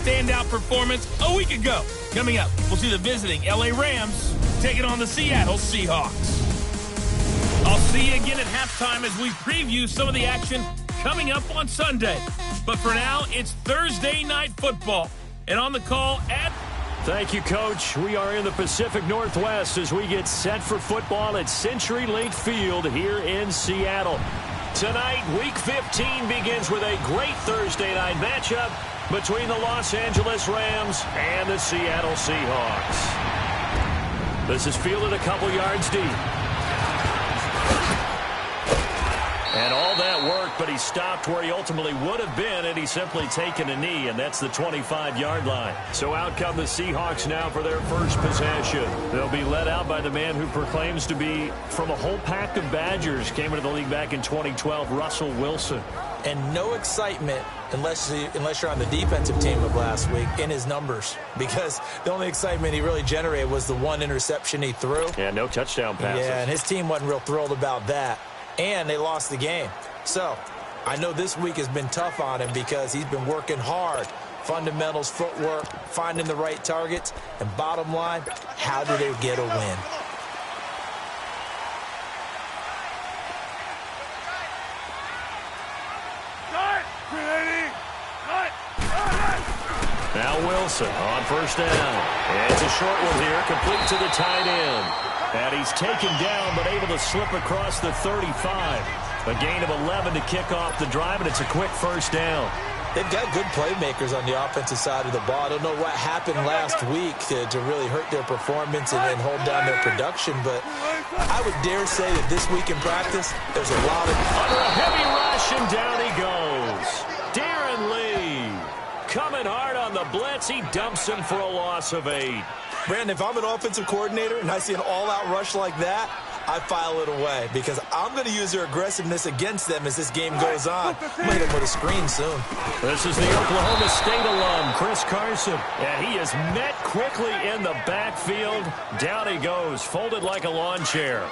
standout performance a week ago. Coming up, we'll see the visiting LA Rams taking on the Seattle Seahawks. I'll see you again at halftime as we preview some of the action coming up on Sunday. But for now, it's Thursday Night Football. And on the call at... Thank you, Coach. We are in the Pacific Northwest as we get set for football at CenturyLink Field here in Seattle. Tonight, Week 15 begins with a great Thursday night matchup between the Los Angeles Rams and the Seattle Seahawks. This is fielded a couple yards deep. And all that worked, but he stopped where he ultimately would have been had he simply taken a knee, and that's the 25-yard line. So out come the Seahawks now for their first possession. They'll be led out by the man who proclaims to be from a whole pack of Badgers. Came into the league back in 2012, Russell Wilson. And no excitement unless you're on the defensive team of last week in his numbers, because the only excitement he really generated was the one interception he threw. Yeah, no touchdown passes. Yeah, and his team wasn't real thrilled about that. And they lost the game. So I know this week has been tough on him because he's been working hard. Fundamentals, footwork, finding the right targets. And bottom line, how do they get a win? Now Wilson on first down. It's a short one here, complete to the tight end. And he's taken down, but able to slip across the 35. A gain of 11 to kick off the drive, and it's a quick first down. They've got good playmakers on the offensive side of the ball. I don't know what happened last week to really hurt their performance and hold down their production, but I would dare say that this week in practice, there's a lot of... Under a heavy rush, and down he goes. Darren Lee coming hard on the blitz. He dumps him for a loss of 8. Brandon, if I'm an offensive coordinator and I see an all-out rush like that, I file it away because I'm going to use their aggressiveness against them as this game goes on. I'm going to hit them with a screen soon. This is the Oklahoma State alum, Chris Carson. And he is met quickly in the backfield. Down he goes, folded like a lawn chair.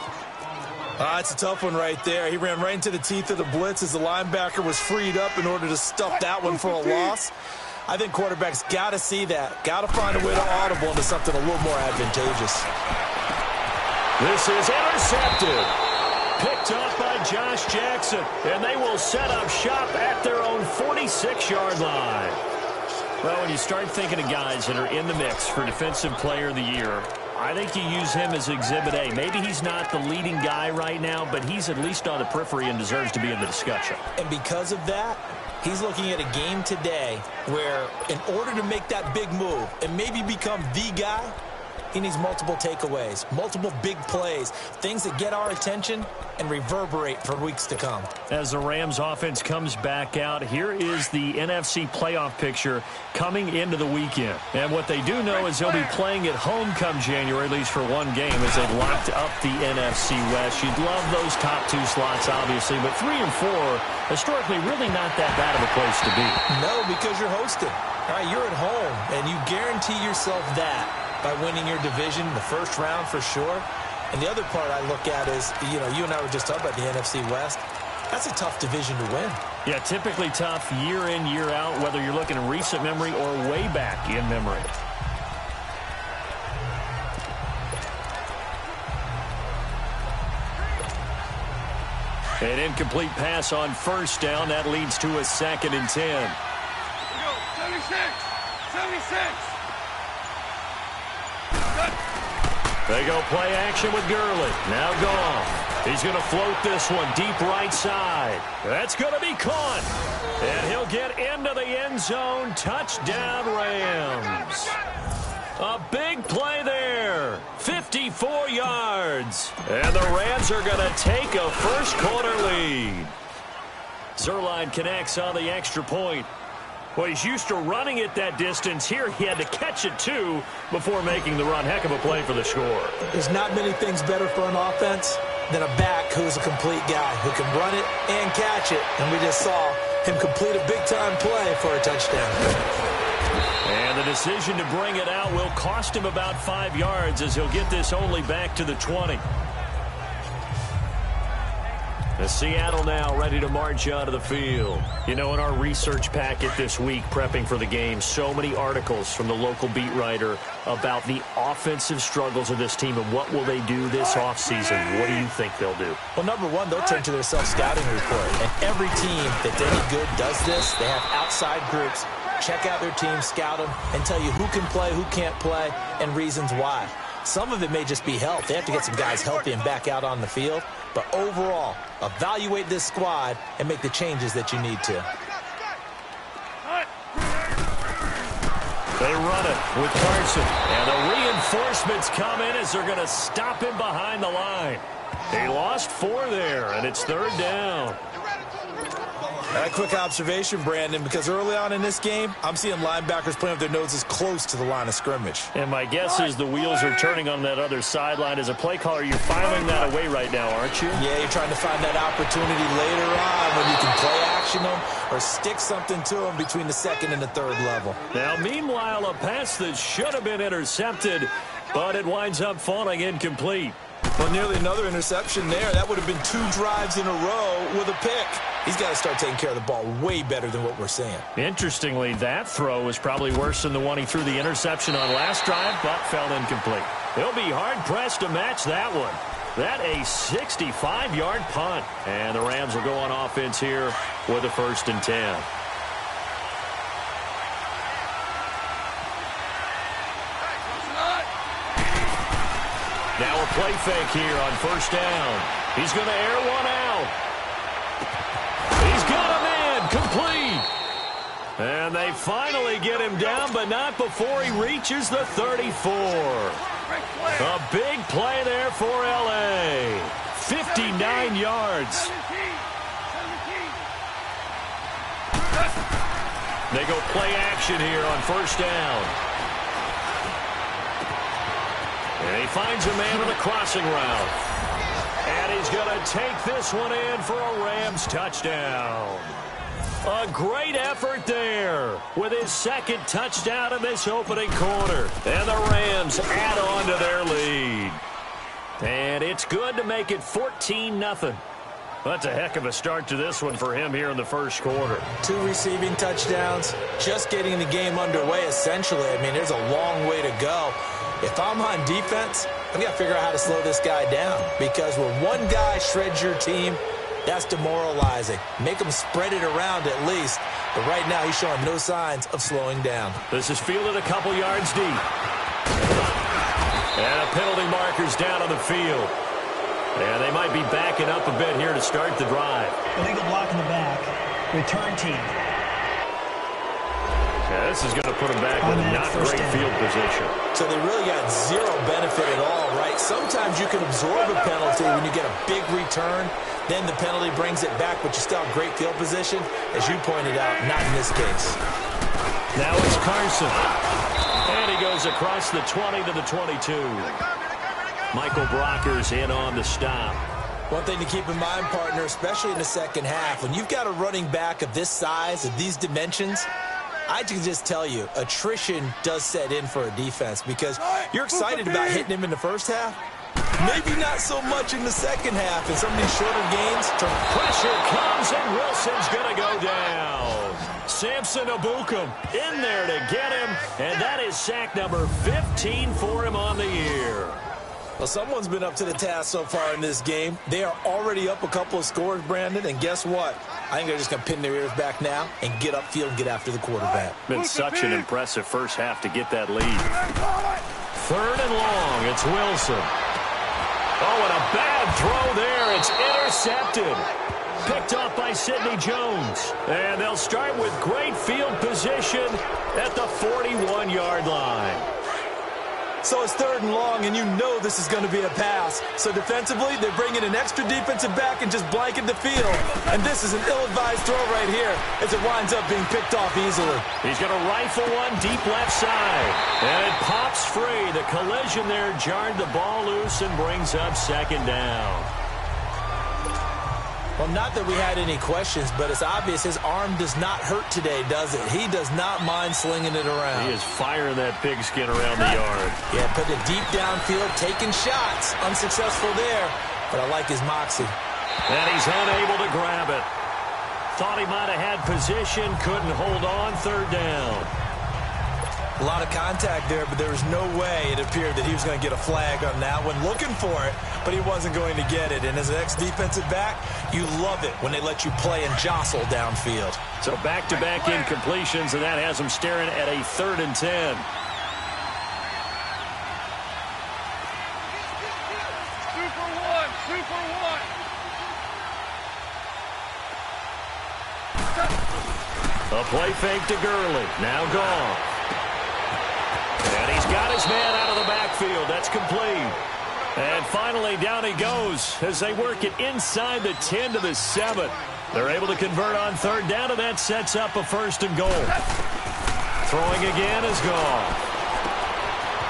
It's a tough one right there. He ran right into the teeth of the blitz as the linebacker was freed up in order to stuff that one for a loss. I think quarterbacks got to see that. Got to find a way to audible into something a little more advantageous. This is intercepted. Picked up by Josh Jackson. And they will set up shop at their own 46-yard line. Well, when you start thinking of guys that are in the mix for Defensive Player of the Year, I think you use him as Exhibit A. Maybe he's not the leading guy right now, but he's at least on the periphery and deserves to be in the discussion. And because of that, he's looking at a game today where in order to make that big move and maybe become the guy, he needs multiple takeaways, multiple big plays, things that get our attention and reverberate for weeks to come. As the Rams offense comes back out, here is the NFC playoff picture coming into the weekend. And what they do know is they'll be playing at home come January, at least for one game, as they've locked up the NFC West. You'd love those top 2 slots, obviously, but 3 and 4, historically, really not that bad of a place to be. No, because you're hosting. All right, you're at home, and you guarantee yourself that by winning your division in the first round for sure. And the other part I look at is, you and I were just talking about the NFC West. That's a tough division to win. Yeah, typically tough year in, year out, whether you're looking in recent memory or way back in memory. An incomplete pass on first down. That leads to a 2nd and 10. 76. They go play action with Gurley. Now Goff. He's going to float this one deep right side. That's going to be caught. And he'll get into the end zone. Touchdown, Rams. A big play there. 54 yards. And the Rams are going to take a first-quarter lead. Zuerlein connects on the extra point. Well, he's used to running it that distance. Here he had to catch it, too, before making the run. Heck of a play for the score. There's not many things better for an offense than a back who's a complete guy who can run it and catch it. And we just saw him complete a big-time play for a touchdown. And the decision to bring it out will cost him about 5 yards as he'll get this only back to the 20. Seattle now ready to march onto the field. You know, in our research packet this week, prepping for the game, so many articles from the local beat writer about the offensive struggles of this team and what will they do this offseason. What do you think they'll do? Well, number one, they'll turn to their self-scouting report. And every team that's any good does this. They have outside groups. Check out their team, scout them, and tell you who can play, who can't play, and reasons why. Some of it may just be health. They have to get some guys healthy and back out on the field. But overall, evaluate this squad and make the changes that you need to. They run it with Carson. And the reinforcements come in as they're going to stop him behind the line. They lost 4 there, and it's 3rd down. A quick observation, Brandon, because early on in this game, I'm seeing linebackers playing with their noses close to the line of scrimmage. And my guess is the wheels are turning on that other sideline. As a play caller, you're filing that away right now, aren't you? Yeah, you're trying to find that opportunity later on when you can play action them or stick something to them between the 2nd and the 3rd level. Now, meanwhile, a pass that should have been intercepted, but it winds up falling incomplete. Well, nearly another interception there. That would have been 2 drives in a row with a pick. He's got to start taking care of the ball way better than what we're seeing. Interestingly, that throw was probably worse than the one he threw the interception on last drive, but fell incomplete. He'll be hard-pressed to match that one. That a 65-yard punt. And the Rams will go on offense here with a 1st and 10. Now a play fake here on 1st down. He's going to air one out. He's got him in. Complete. And they finally get him down, but not before he reaches the 34. A big play there for L.A. 59 yards. They go play action here on 1st down. And he finds a man on the crossing route. And he's going to take this one in for a Rams touchdown. A great effort there with his 2nd touchdown in this opening quarter. And the Rams add on to their lead. And it's good to make it 14-0. That's a heck of a start to this one for him here in the 1st quarter. 2 receiving touchdowns, just getting the game underway essentially. I mean, there's a long way to go. If I'm on defense, I've got to figure out how to slow this guy down. Because when one guy shreds your team, that's demoralizing. Make him spread it around at least. But right now, he's showing no signs of slowing down. This is fielded a couple yards deep. And a penalty marker's down on the field. And they might be backing up a bit here to start the drive. Illegal block in the back. Return team. Yeah, this is going to put them back with a not great field position. So they really got 0 benefit at all, right? Sometimes you can absorb a penalty when you get a big return. Then the penalty brings it back, but you still have great field position. As you pointed out, not in this case. Now it's Carson. And he goes across the 20 to the 22. Michael Brocker's in on the stop. One thing to keep in mind, partner, especially in the 2nd half, when you've got a running back of this size, of these dimensions, I can just tell you, attrition does set in for a defense because you're excited about hitting him in the 1st half. Maybe not so much in the 2nd half, and some of these shorter gains. Pressure comes, and Wilson's going to go down. Samson Abukum in there to get him, and that is sack number 15 for him on the year. Well, someone's been up to the task so far in this game. They are already up a couple of scores, Brandon, and guess what? I think they're just going to pin their ears back now and get upfield and get after the quarterback. Been such an impressive 1st half to get that lead. 3rd and long, it's Wilson. Oh, and a bad throw there. It's intercepted. Picked off by Sidney Jones. And they'll start with great field position at the 41-yard line. So it's 3rd and long, and you know this is going to be a pass. So defensively, they bring in an extra defensive back and just blanket the field. And this is an ill-advised throw right here as it winds up being picked off easily. He's going to rifle one deep left side. And it pops free. The collision there jarred the ball loose and brings up 2nd down. Well, not that we had any questions, but it's obvious his arm does not hurt today, does it? He does not mind slinging it around. He is firing that pigskin around the yard. Yeah, putting it deep downfield, taking shots. Unsuccessful there, but I like his moxie. And he's unable to grab it. Thought he might have had position, couldn't hold on, third down. A lot of contact there, but there was no way it appeared that he was going to get a flag on that one. Looking for it, but he wasn't going to get it. And as an ex-defensive back, you love it when they let you play and jostle downfield. So back-to-back incompletions, and that has him staring at a 3rd and 10. A play fake to Gurley. Now gone. And he's got his man out of the backfield. That's complete. And finally, down he goes as they work it inside the 10 to the 7. They're able to convert on 3rd down, and that sets up a 1st and goal. Throwing again is gone.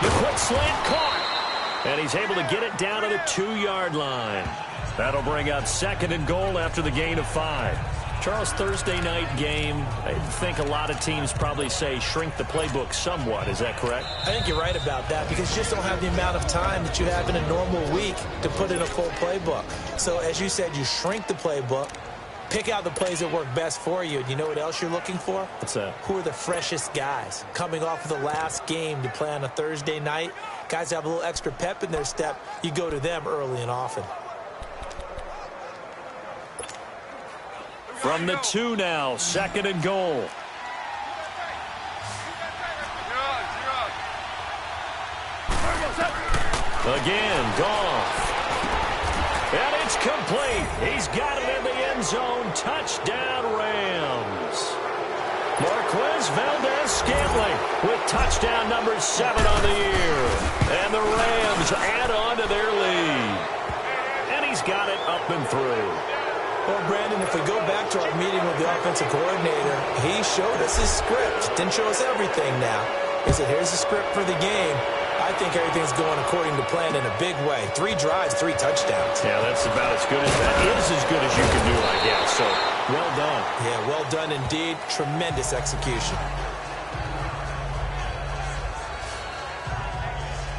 The quick slant caught. And he's able to get it down to the 2-yard line. That'll bring up 2nd and goal after the gain of 5. Charles, Thursday night game, I think a lot of teams probably say shrink the playbook somewhat. Is that correct? I think you're right about that because you just don't have the amount of time that you have in a normal week to put in a full playbook. So as you said, you shrink the playbook, pick out the plays that work best for you. And you know what else you're looking for? What's that? Who are the freshest guys coming off of the last game to play on a Thursday night? Guys have a little extra pep in their step. You go to them early and often. From the 2 now, 2nd and goal. Again, Goff. And it's complete. He's got it in the end zone. Touchdown, Rams. Marquez Valdez-Scantling with touchdown number 7 on the year. And the Rams add on to their lead. And he's got it up and through. Well, Brandon, if we go back to our meeting with the offensive coordinator, he showed us his script. Didn't show us everything now. He said, here's the script for the game. I think everything's going according to plan in a big way. 3 drives, 3 touchdowns. Yeah, that's about as good as that is as good as you can do, I guess. So, well done. Yeah, well done indeed. Tremendous execution.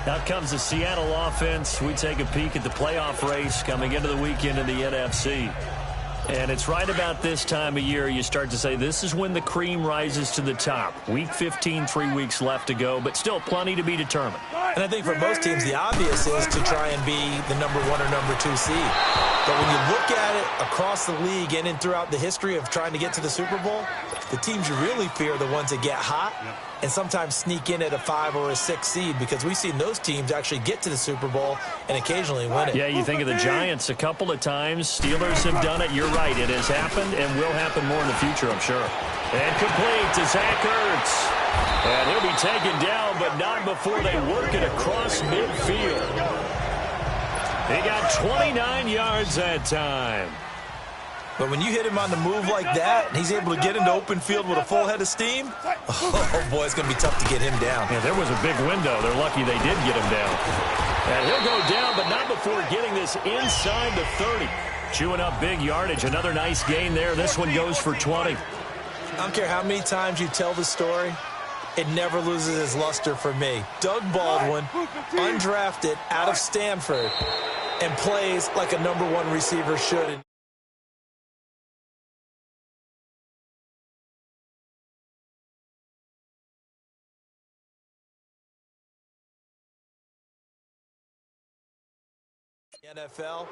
Now comes the Seattle offense. We take a peek at the playoff race coming into the weekend in the NFC. And it's right about this time of year you start to say this is when the cream rises to the top. Week 15, 3 weeks left to go, but still plenty to be determined. And I think for most teams, the obvious is to try and be the number 1 or number 2 seed. But when you look at it across the league and throughout the history of trying to get to the Super Bowl, the teams you really fear are the ones that get hot and sometimes sneak in at a 5 or a 6 seed because we've seen those teams actually get to the Super Bowl and occasionally win it. Yeah, you think of the Giants a couple of times. Steelers have done it. You're right. It has happened and will happen more in the future, I'm sure. And complete to Zach Ertz. And he'll be taken down, but not before they work it across midfield. He got 29 yards that time. But when you hit him on the move like that, and he's able to get into open field with a full head of steam, oh, boy, it's going to be tough to get him down. Yeah, there was a big window. They're lucky they did get him down. And he'll go down, but not before getting this inside the 30. Chewing up big yardage. Another nice gain there. This one goes for 20. I don't care how many times you tell the story, it never loses its luster for me. Doug Baldwin, undrafted, out of Stanford, and plays like a number 1 receiver should. NFL,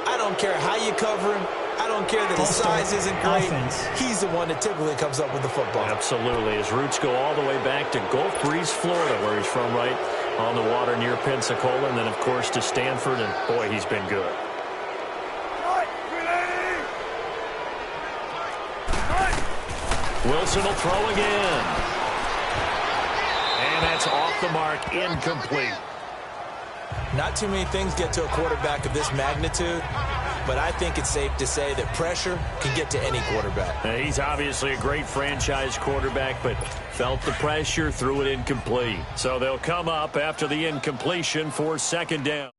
I don't care how you cover him. I don't care that his size isn't great. He's the one that typically comes up with the football. Absolutely. His roots go all the way back to Gulf Breeze, Florida, where he's from, right on the water near Pensacola, and then, of course, to Stanford, and, boy, he's been good. Wilson will throw again. And that's off the mark, incomplete. Not too many things get to a quarterback of this magnitude, but I think it's safe to say that pressure can get to any quarterback. He's obviously a great franchise quarterback, but felt the pressure, threw it incomplete. So they'll come up after the incompletion for 2nd down.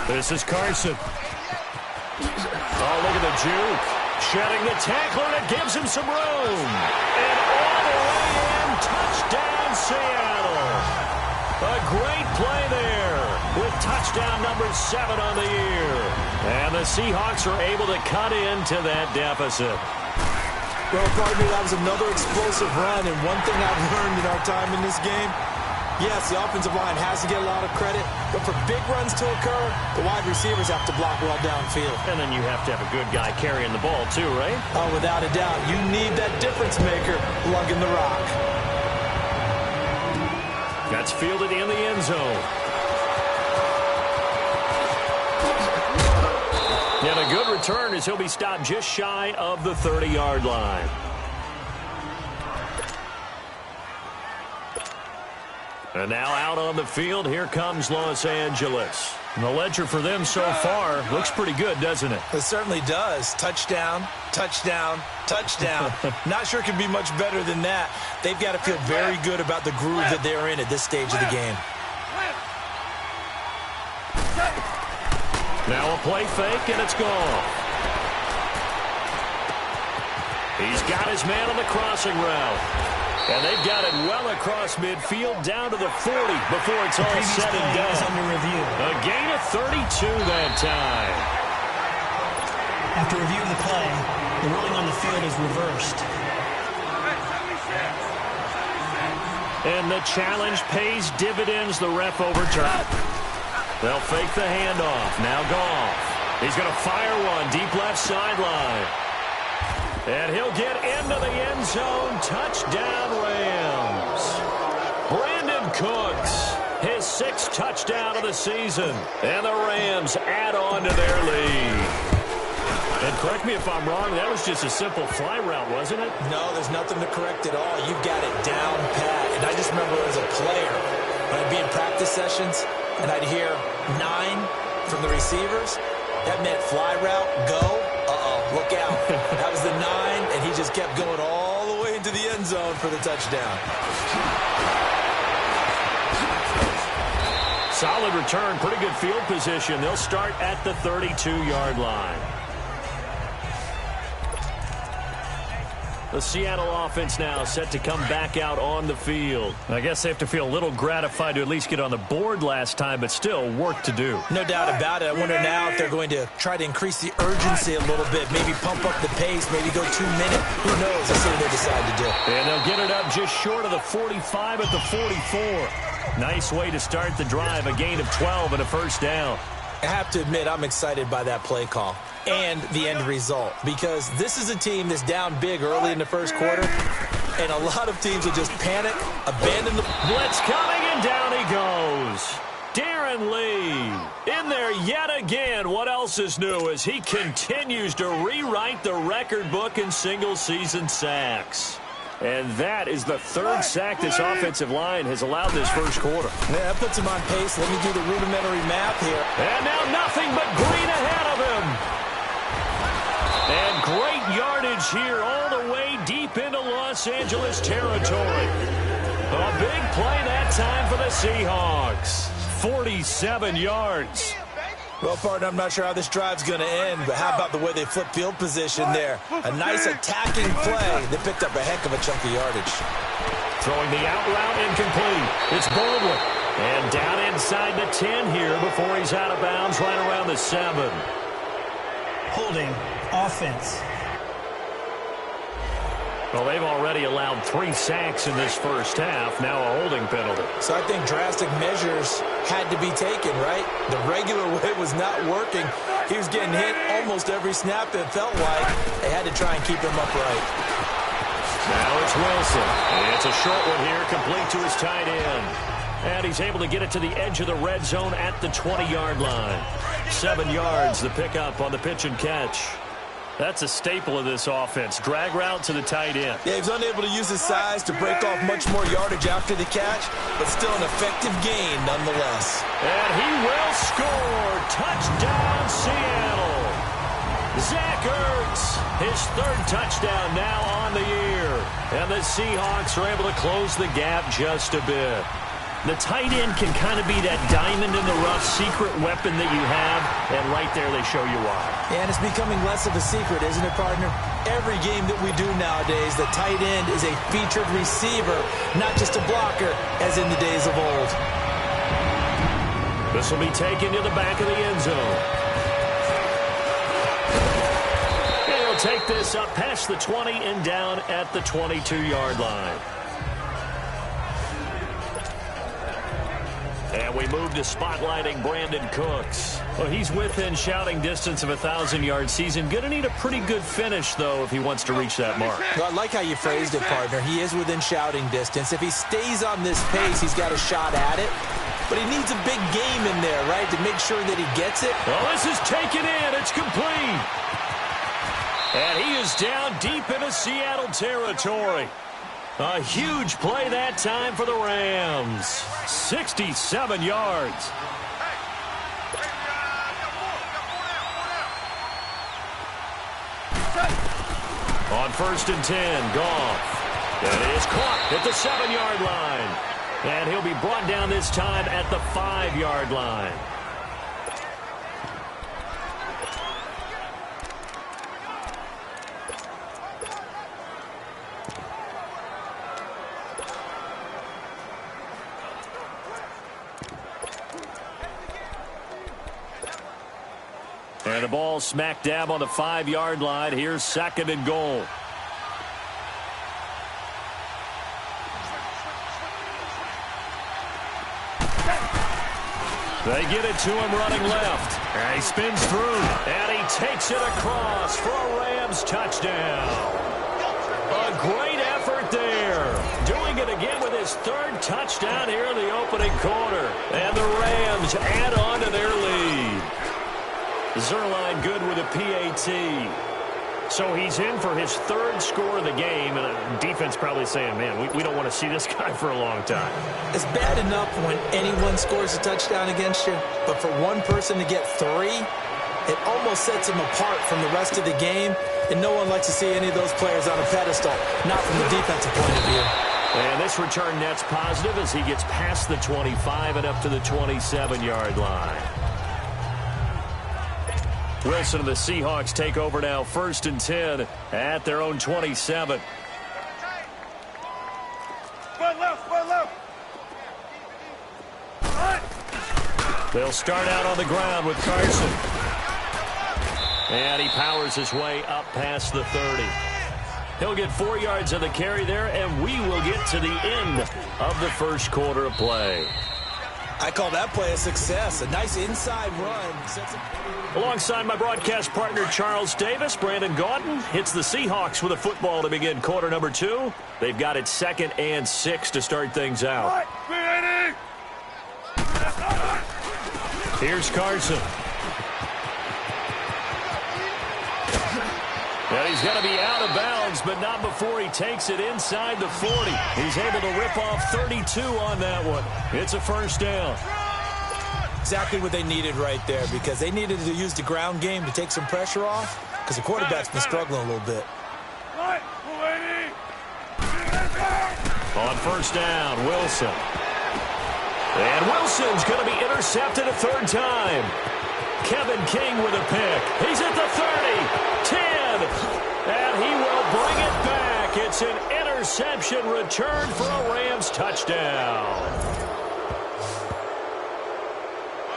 This is Carson. Oh, look at the juke. Shedding the tackler, and it gives him some room. And all the way in, touchdown Seattle. A great play there with touchdown number 7 on the year. And the Seahawks are able to cut into that deficit. Well, pardon me, that was another explosive run, and one thing I've learned in our time in this game, yes, the offensive line has to get a lot of credit, but for big runs to occur, the wide receivers have to block well downfield. And then you have to have a good guy carrying the ball too, right? Oh, without a doubt. You need that difference maker lugging the rock. That's fielded in the end zone. And a good return as he'll be stopped just shy of the 30-yard line. And now out on the field, here comes Los Angeles. And the ledger for them so far looks pretty good, doesn't it? It certainly does. Touchdown, touchdown, touchdown. Not sure it can be much better than that. They've got to feel very good about the groove that they're in at this stage of the game. Now a play fake, and it's gone. He's got his man on the crossing route. And they've got it well across midfield down to the 40 before it's all said and done. Under review. A gain of 32 that time. After review of the play, the ruling on the field is reversed. And the challenge pays dividends. The ref overturned. They'll fake the handoff. Now Goff. He's going to fire one deep left sideline. And he'll get into the end zone. Touchdown, Rams. Brandon Cooks, his 6th touchdown of the season. And the Rams add on to their lead. And correct me if I'm wrong, that was just a simple fly route, wasn't it? No, there's nothing to correct at all. You got it down pat. And I just remember as a player, when I'd be in practice sessions, and I'd hear 9 from the receivers. That meant fly route, go. Look out. That was the 9, and he just kept going all the way into the end zone for the touchdown. Solid return, pretty good field position. They'll start at the 32-yard line. The Seattle offense now set to come back out on the field. I guess they have to feel a little gratified to at least get on the board last time, but still work to do. No doubt about it. I wonder now if they're going to try to increase the urgency a little bit, maybe pump up the pace, maybe go 2 minutes. Who knows? Let's see what they decide to do. And they'll get it up just short of the 45 at the 44. Nice way to start the drive, a gain of 12 and a first down. I have to admit, I'm excited by that play call and the end result, because this is a team that's down big early in the first quarter, and a lot of teams will just panic, abandon the blitz coming, and down he goes. Darren Lee in there yet again. What else is new as he continues to rewrite the record book in single-season sacks. And that is the 3rd sack this offensive line has allowed this first quarter. Yeah, that puts him on pace. Let me do the rudimentary math here. And now nothing but green ahead of him. And great yardage here all the way deep into Los Angeles territory. A big play that time for the Seahawks. 47 yards. Well, partner, I'm not sure how this drive's going to end, but how about the way they flip field position there? A nice attacking play that picked up a heck of a chunk of yardage. Throwing the out route incomplete. It's Baldwin. And down inside the 10 here before he's out of bounds right around the 7. Holding, offense. Well, they've already allowed 3 sacks in this first half. Now a holding penalty. So I think drastic measures had to be taken, right? The regular way was not working. He was getting hit almost every snap, it felt like. They had to try and keep him upright. Now it's Wilson. And it's a short one here, complete to his tight end. And he's able to get it to the edge of the red zone at the 20-yard line. 7 yards, the pickup on the pitch and catch. That's a staple of this offense. Drag route to the tight end. Yeah, he was unable to use his size to break off much more yardage after the catch, but still an effective gain nonetheless. And he will score. Touchdown, Seattle. Zach Ertz, his 3rd touchdown now on the year. And the Seahawks are able to close the gap just a bit. The tight end can kind of be that diamond in the rough secret weapon that you have, and right there they show you why. And it's becoming less of a secret, isn't it, partner? Every game that we do nowadays, the tight end is a featured receiver, not just a blocker, as in the days of old. This will be taken to the back of the end zone. And he'll take this up past the 20 and down at the 22-yard line. And we move to spotlighting Brandon Cooks. Well, he's within shouting distance of a 1,000-yard season. Going to need a pretty good finish, though, if he wants to reach that mark. Well, I like how you phrased it, partner. He is within shouting distance. If he stays on this pace, he's got a shot at it. But he needs a big game in there, right, to make sure that he gets it. Well, this is taken in. It's complete. And he is down deep into Seattle territory. A huge play that time for the Rams. 67 yards. On 1st and 10, Goff. And it is caught at the 7-yard line. And he'll be brought down this time at the 5-yard line. And the ball smack dab on the 5-yard line. Here's 2nd and goal. They get it to him running left. And he spins through. And he takes it across for a Rams touchdown. A great effort there. Doing it again with his 3rd touchdown here in the opening quarter. And the Rams add on to their lead. Zerline good with a PAT. So he's in for his 3rd score of the game, and the defense probably saying, man, we don't want to see this guy for a long time. It's bad enough when anyone scores a touchdown against you, but for one person to get 3, it almost sets him apart from the rest of the game, and no one likes to see any of those players on a pedestal, not from the defensive point of view. And this return net's positive as he gets past the 25 and up to the 27-yard line. Wilson and the Seahawks take over now, 1st and 10 at their own 27. They'll start out on the ground with Carson. And he powers his way up past the 30. He'll get 4 yards of the carry there, and we will get to the end of the 1st quarter of play. I call that play a success. A nice inside run. Alongside my broadcast partner, Charles Davis, Brandon Gaudin hits the Seahawks with a football to begin quarter number 2. They've got it 2nd and 6 to start things out. Here's Carson. And he's going to be out of bounds, but not before he takes it inside the 40. He's able to rip off 32 on that one. It's a 1st down. Exactly what they needed right there, because they needed to use the ground game to take some pressure off, because the quarterback's been struggling a little bit. On 1st down, Wilson. And Wilson's going to be intercepted a 3rd time. Kevin King with a pick. He's at the 30, 10, and he will bring it back. It's an interception return for a Rams touchdown.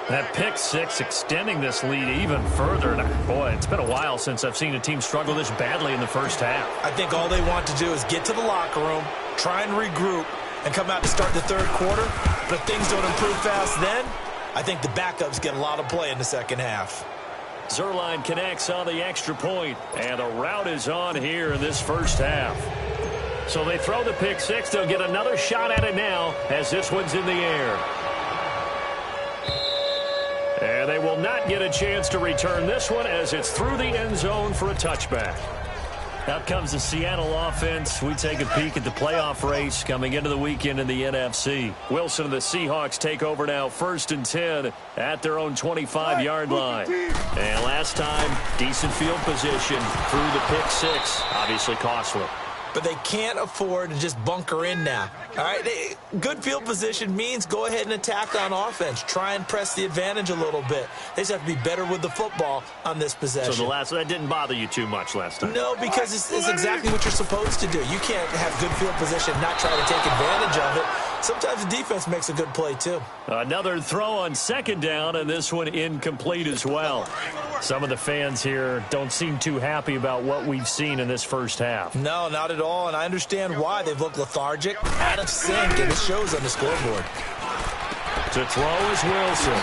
That pick 6 extending this lead even further. Boy, it's been a while since I've seen a team struggle this badly in the 1st half. I think all they want to do is get to the locker room, try and regroup, and come out to start the 3rd quarter. But if things don't improve fast then, I think the backups get a lot of play in the 2nd half. Zerline connects on the extra point, and the route is on here in this 1st half. So they throw the pick 6. They'll get another shot at it now as this one's in the air. And they will not get a chance to return this one as it's through the end zone for a touchback. Out comes the Seattle offense. We take a peek at the playoff race coming into the weekend in the NFC. Wilson and the Seahawks take over now, 1st and 10 at their own 25-yard line. And last time, decent field position through the pick 6. Obviously costly. but they can't afford to just bunker in now. All right, good field position means go ahead and attack on offense. Try and press the advantage a little bit. They just have to be better with the football on this possession. So that didn't bother you too much last time? No, because it's exactly what you're supposed to do. You can't have good field position and not try to take advantage of it. Sometimes the defense makes a good play, too. Another throw on second down, and this one incomplete as well. Some of the fans here don't seem too happy about what we've seen in this first half. No, not at all, and I understand why. They've looked lethargic, out of sync, and it shows on the scoreboard. To throw is Wilson.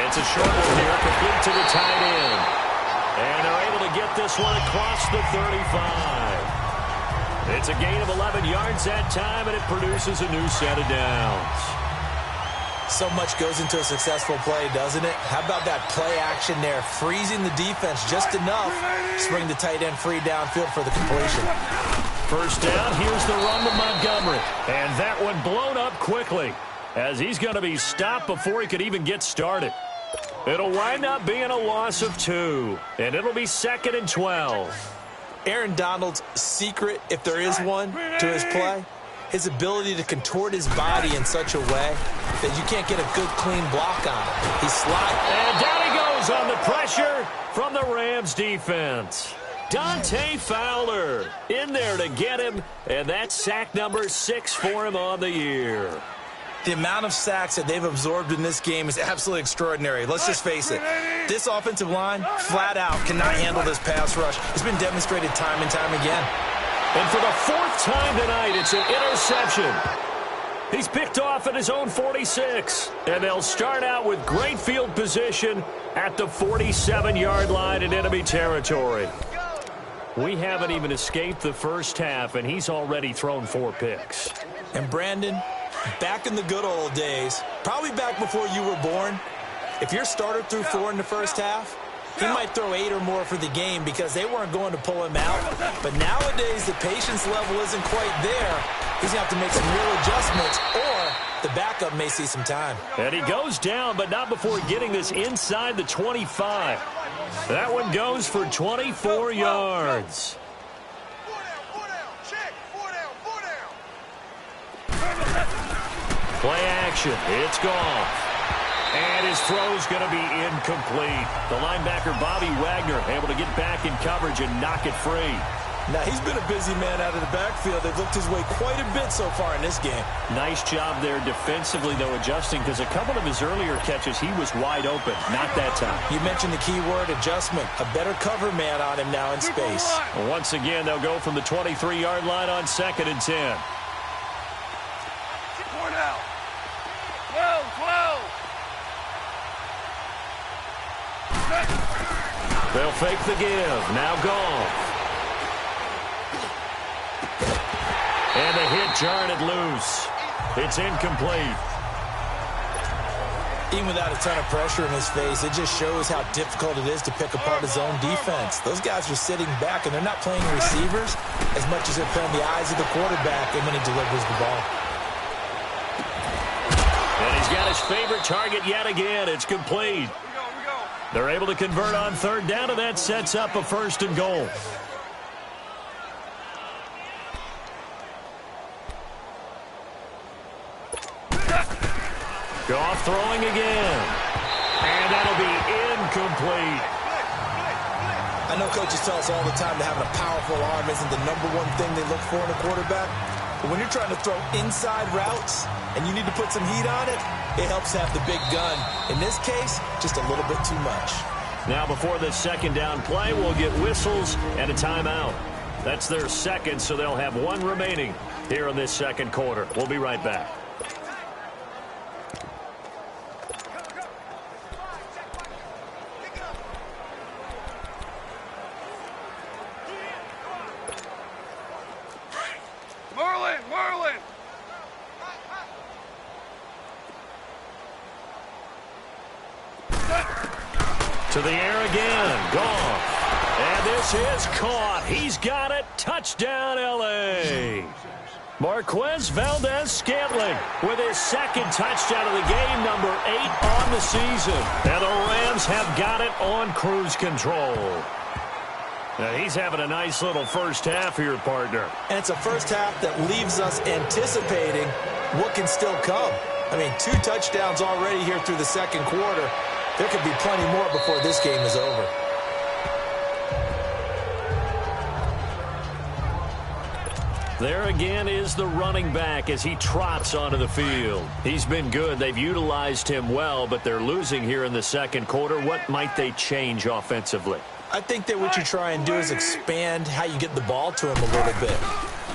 It's a short one here, complete to the tight end. And they're able to get this one across the 35. It's a gain of 11 yards that time, and it produces a new set of downs. So much goes into a successful play, doesn't it? How about that play action there, freezing the defense just enough to bring the tight end free downfield for the completion. First down, here's the run with Montgomery. And that one blown up quickly, as he's going to be stopped before he could even get started. It'll wind up being a loss of 2, and it'll be 2nd and 12. Aaron Donald's secret, if there is one, to his play, his ability to contort his body in such a way that you can't get a good, clean block on it. He's sliding. And down he goes on the pressure from the Rams defense. Dante Fowler in there to get him, and that's sack number 6 for him on the year. The amount of sacks that they've absorbed in this game is absolutely extraordinary. Let's just face it. This offensive line, flat out, cannot handle this pass rush. It's been demonstrated time and time again. And for the 4th time tonight, it's an interception. He's picked off at his own 46. And they'll start out with great field position at the 47-yard line in enemy territory. We haven't even escaped the first half, and he's already thrown 4 picks. And Brandon, back in the good old days, probably back before you were born, if your starter threw 4 in the first half, he might throw 8 or more for the game because they weren't going to pull him out. But nowadays, the patience level isn't quite there. He's going to have to make some real adjustments, or the backup may see some time. And he goes down, but not before getting this inside the 25. That one goes for 24 yards. Play action. It's gone. And his throw's going to be incomplete. The linebacker, Bobby Wagner, able to get back in coverage and knock it free. Now, he's been a busy man out of the backfield. They've looked his way quite a bit so far in this game. Nice job there defensively, though, adjusting, because a couple of his earlier catches, he was wide open. Not that time. You mentioned the key word, adjustment. A better cover man on him now in space. Once again, they'll go from the 23-yard line on 2nd and 10. 12. They'll fake the give. Now gone. And the hit jarred it loose. It's incomplete. Even without a ton of pressure in his face, it just shows how difficult it is to pick apart his own defense. Those guys are sitting back, and they're not playing receivers as much as they're playing the eyes of the quarterback and when he delivers the ball. And he's got his favorite target yet again. It's complete. They're able to convert on 3rd down, and that sets up a 1st and goal. Goff throwing again. And that'll be incomplete. I know coaches tell us all the time that having a powerful arm isn't the #1 thing they look for in a quarterback. But when you're trying to throw inside routes and you need to put some heat on it, it helps have the big gun. In this case, just a little bit too much. Now before the 2nd down play, we'll get whistles and a timeout. That's their 2nd, so they'll have 1 remaining here in this 2nd quarter. We'll be right back. Marlin! To the air again. Gone. And this is caught. He's got it. Touchdown, L.A. Marquez Valdez-Scantling with his 2nd touchdown of the game, number 8 on the season. And the Rams have got it on cruise control. He's having a nice little first half here, partner. And it's a first half that leaves us anticipating what can still come. I mean, 2 touchdowns already here through the second quarter. There could be plenty more before this game is over. There again is the running back as he trots onto the field. He's been good. They've utilized him well, but they're losing here in the second quarter. What might they change offensively? I think that what you try and do is expand how you get the ball to him a little bit.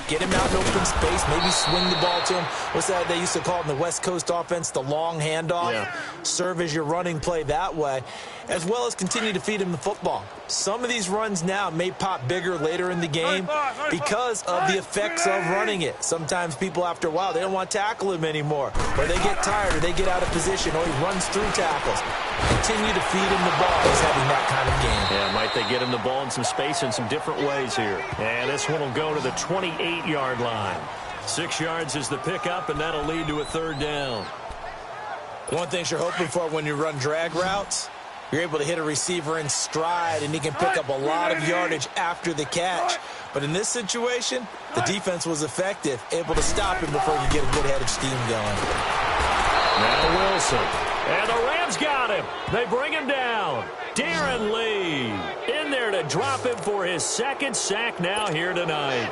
Get him out in open space, maybe swing the ball to him. What's that they used to call it in the West Coast offense, the long handoff? Yeah. Serve as your running play that way, as well as continue to feed him the football. Some of these runs now may pop bigger later in the game because of the effects of running it. Sometimes people, after a while, they don't want to tackle him anymore, or they get tired, or they get out of position, or he runs through tackles. Continue to feed him the ball. He's having that kind of game. Yeah, might they get him the ball in some space in some different ways here. And this one will go to the 28-yard line. 6 yards is the pickup, and that'll lead to a third down. One thing you're hoping for when you run drag routes, you're able to hit a receiver in stride, and he can pick up a lot of yardage after the catch. But in this situation, the defense was effective, able to stop him before you get a good head of steam going. Now Wilson. And the Rams got him. They bring him down. Darren Lee in there to drop him for his second sack now here tonight.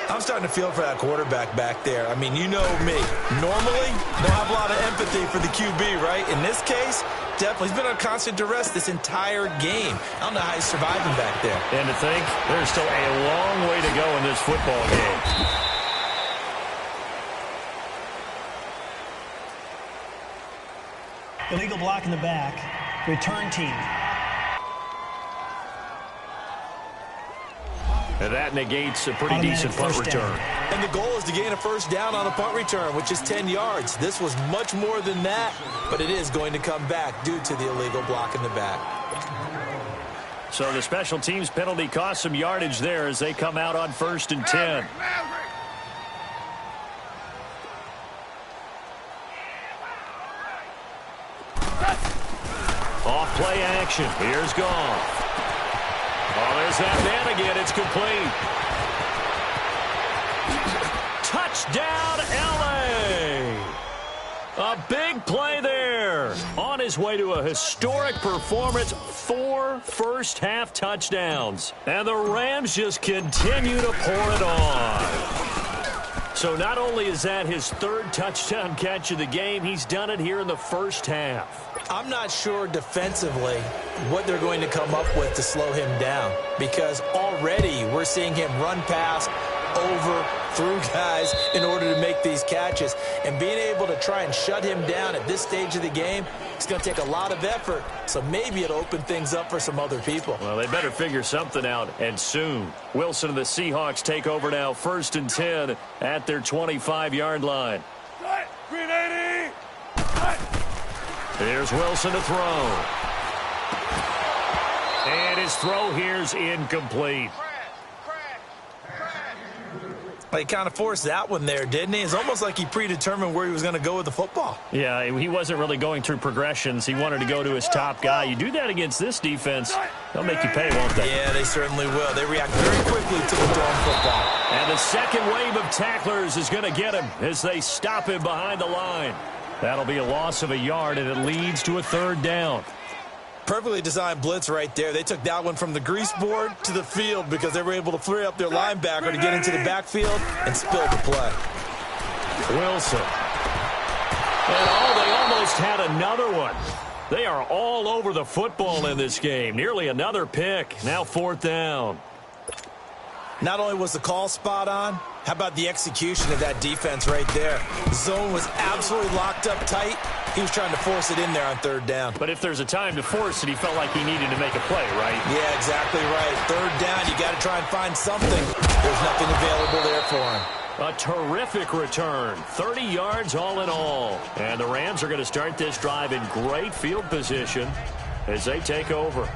I'm starting to feel for that quarterback back there. I mean, you know me. Normally, don't have a lot of empathy for the QB, right? In this case, definitely. He's been on constant duress this entire game. I don't know how he's surviving back there. And to think, there's still a long way to go in this football game. Illegal block in the back. Return team. And that negates a pretty decent punt return. And the goal is to gain a first down on a punt return, which is 10 yards. This was much more than that, but it is going to come back due to the illegal block in the back. So the special teams penalty cost some yardage there as they come out on 1st and 10. Off play action. Here's Goff. Oh, there's that man again. It's complete. Touchdown, L.A. A big play there. On his way to a historic performance, 4 first-half touchdowns. And the Rams just continue to pour it on. So not only is that his 3rd touchdown catch of the game, he's done it here in the first half. I'm not sure defensively what they're going to come up with to slow him down, because already we're seeing him run past, over, through guys in order to make these catches. And being able to try and shut him down at this stage of the game, it's going to take a lot of effort. So maybe it'll open things up for some other people. Well, they better figure something out, and soon. Wilson and the Seahawks take over now, 1st and 10 at their 25-yard line. Green 80. Here's Wilson to throw. And his throw here's incomplete. He kind of forced that one there, didn't he? It's almost like he predetermined where he was going to go with the football. Yeah, he wasn't really going through progressions. He wanted to go to his top guy. You do that against this defense, they'll make you pay, won't they? Yeah, they certainly will. They react very quickly to the thrown football. And the second wave of tacklers is going to get him as they stop him behind the line. That'll be a loss of a yard, and it leads to a 3rd down. Perfectly designed blitz right there. They took that one from the grease board to the field because they were able to free up their linebacker to get into the backfield and spill the play. Wilson. And they almost had another one. They are all over the football in this game. Nearly another pick. Now 4th down. Not only was the call spot on, how about the execution of that defense right there? The zone was absolutely locked up tight. He was trying to force it in there on 3rd down. But if there's a time to force it, he felt like he needed to make a play, right? Yeah, exactly right. 3rd down, you got to try and find something. There's nothing available there for him. A terrific return. 30 yards all in all. And the Rams are going to start this drive in great field position as they take over.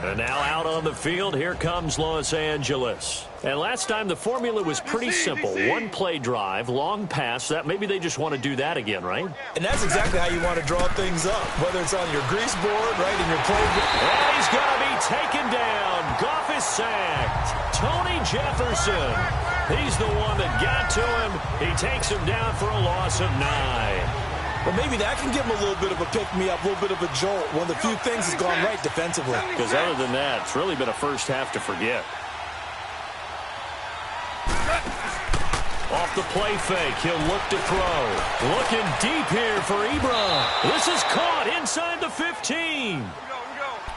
And now out on the field, here comes Los Angeles. And last time the formula was pretty simple. One play drive, long pass. That maybe they just want to do that again, right? And that's exactly how you want to draw things up, whether it's on your grease board, right in your playbook. And he's going to be taken down. Goff is sacked. Tony Jefferson. He's the one that got to him. He takes him down for a loss of 9. But maybe that can give him a little bit of a pick-me-up, a little bit of a jolt. One of the few things has gone right defensively. Because other than that, it's really been a first half to forget. Off the play fake, he'll look to throw. Looking deep here for Ebron. This is caught inside the 15.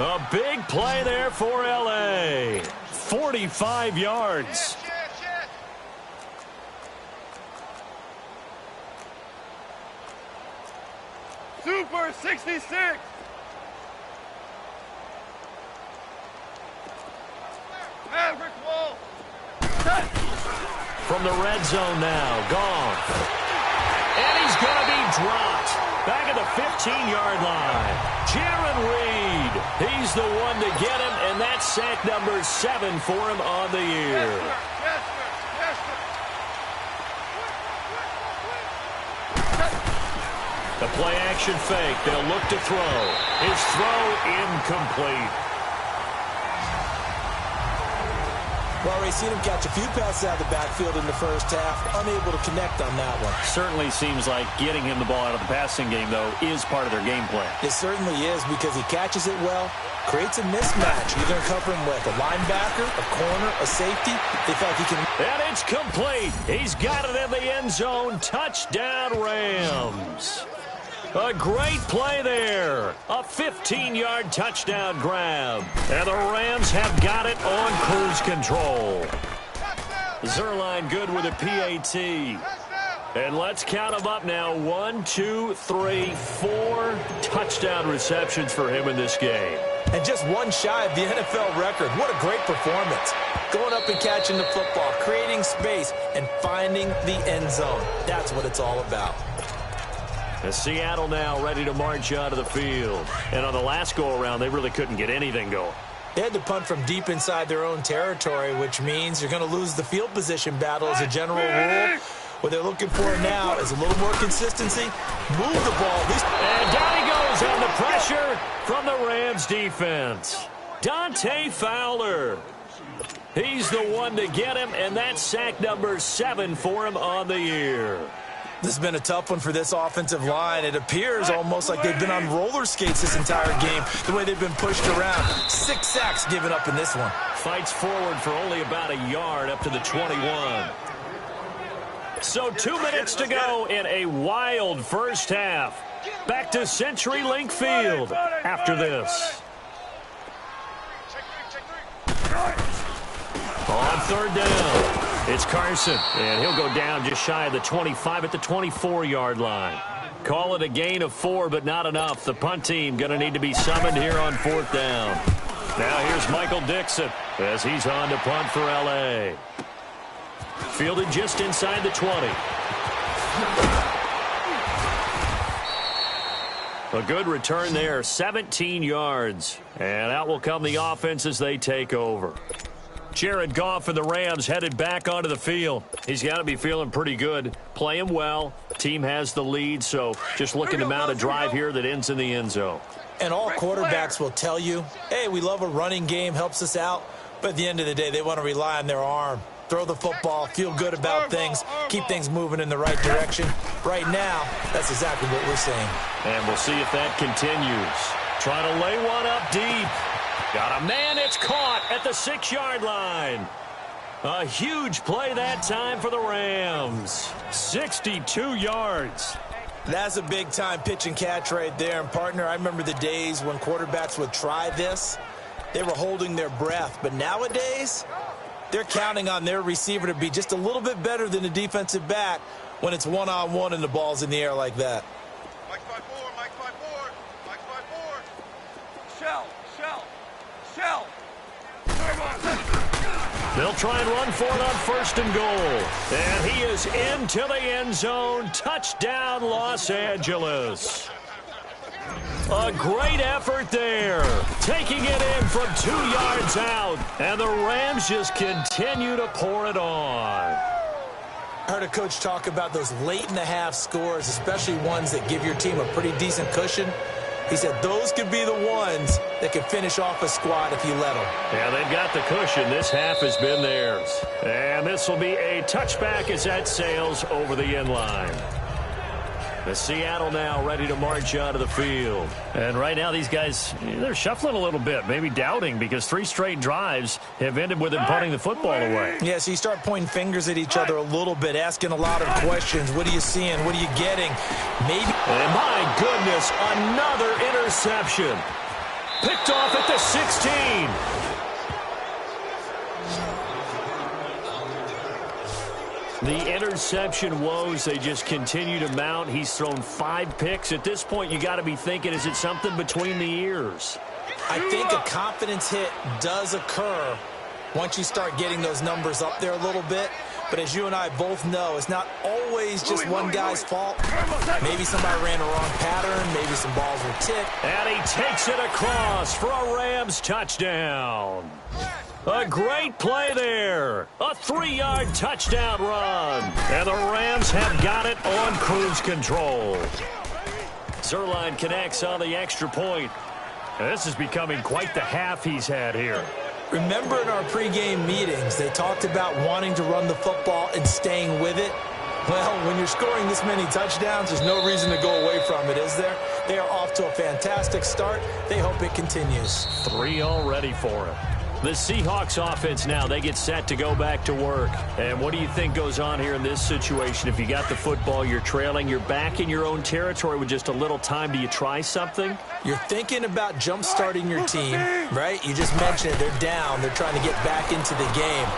A big play there for L.A. 45 yards. Super 66. Maverick wall. From the red zone now, Goff. And he's going to be dropped. Back at the 15-yard line. Jaron Reed. He's the one to get him, and that's sack number 7 for him on the year. The play-action fake. They'll look to throw. His throw incomplete. Well, we've seen him catch a few passes out of the backfield in the first half. Unable to connect on that one. Certainly seems like getting him the ball out of the passing game, though, is part of their game plan. It certainly is because he catches it well, creates a mismatch. You're going to cover him with a linebacker, a corner, a safety. They feel like he can... And it's complete. He's got it in the end zone. Touchdown, Rams. A great play there. A 15-yard touchdown grab. And the Rams have got it on cruise control. Zerline good with a PAT. And let's count them up now. 1, 2, 3, 4 touchdown receptions for him in this game. And just one shy of the NFL record. What a great performance. Going up and catching the football, creating space, and finding the end zone. That's what it's all about. Seattle now ready to march onto the field. And on the last go-around, they really couldn't get anything going. They had to punt from deep inside their own territory, which means you're going to lose the field position battle as a general rule. What they're looking for now is a little more consistency. Move the ball. And down he goes on the pressure from the Rams defense. Dante Fowler. He's the one to get him, and that's sack number 7 for him on the year. This has been a tough one for this offensive line. It appears almost like they've been on roller skates this entire game, the way they've been pushed around. 6 sacks given up in this one. Fights forward for only about a yard up to the 21. So 2 minutes to go in a wild first half. Back to CenturyLink Field after this. On third down. It's Carson, and he'll go down just shy of the 25 at the 24-yard line. Call it a gain of 4, but not enough. The punt team going to need to be summoned here on 4th down. Now here's Michael Dixon as he's on to punt for L.A. Fielded just inside the 20. A good return there, 17 yards. And out will come the offense as they take over. Jared Goff and the Rams headed back onto the field. He's got to be feeling pretty good. Playing well. Team has the lead, so just looking to mount a drive here that ends in the end zone. And all quarterbacks will tell you, hey, we love a running game, helps us out. But at the end of the day, they want to rely on their arm. Throw the football, feel good about things, keep things moving in the right direction. Right now, that's exactly what we're seeing. And we'll see if that continues. Trying to lay one up deep. Got a man, it's caught at the 6-yard line. A huge play that time for the Rams. 62 yards. That's a big-time pitch and catch right there. And, partner, I remember the days when quarterbacks would try this. They were holding their breath. But nowadays, they're counting on their receiver to be just a little bit better than the defensive back when it's one-on-one and the ball's in the air like that. Mike 5-4, Mike 5-4, Mike 5-4. Shell. They'll try and run for it on 1st and goal. And he is into the end zone. Touchdown, Los Angeles. A great effort there. Taking it in from 2 yards out. And the Rams just continue to pour it on. I heard a coach talk about those late-in-the-half scores, especially ones that give your team a pretty decent cushion. He said those could be the ones that could finish off a squad if you let them. Yeah, they've got the cushion. This half has been theirs. And this will be a touchback as that sails over the end line. The Seattle now ready to march out of the field. And right now these guys, they're shuffling a little bit, maybe doubting, because 3 straight drives have ended with them punting the football away. Yeah, so you start pointing fingers at each other a little bit, asking a lot of questions. What are you seeing? What are you getting? Maybe. And my goodness, another interception. Picked off at the 16. The interception woes, they just continue to mount. He's thrown 5 picks. At this point, you got to be thinking, is it something between the ears? I think a confidence hit does occur once you start getting those numbers up there a little bit. But as you and I both know, it's not always just one guy's fault. Maybe somebody ran a wrong pattern. Maybe some balls were tipped. And he takes it across for a Rams touchdown. A great play there. A 3-yard touchdown run. And the Rams have got it on cruise control. Zerline connects on the extra point. And this is becoming quite the half he's had here. Remember in our pregame meetings, they talked about wanting to run the football and staying with it? Well, when you're scoring this many touchdowns, there's no reason to go away from it, is there? They are off to a fantastic start. They hope it continues. 3 already for him. The Seahawks offense now, they get set to go back to work. And what do you think goes on here in this situation? If you got the football, you're trailing, you're back in your own territory with just a little time. Do you try something? You're thinking about jump-starting your team, right? You just mentioned it. They're down. They're trying to get back into the game.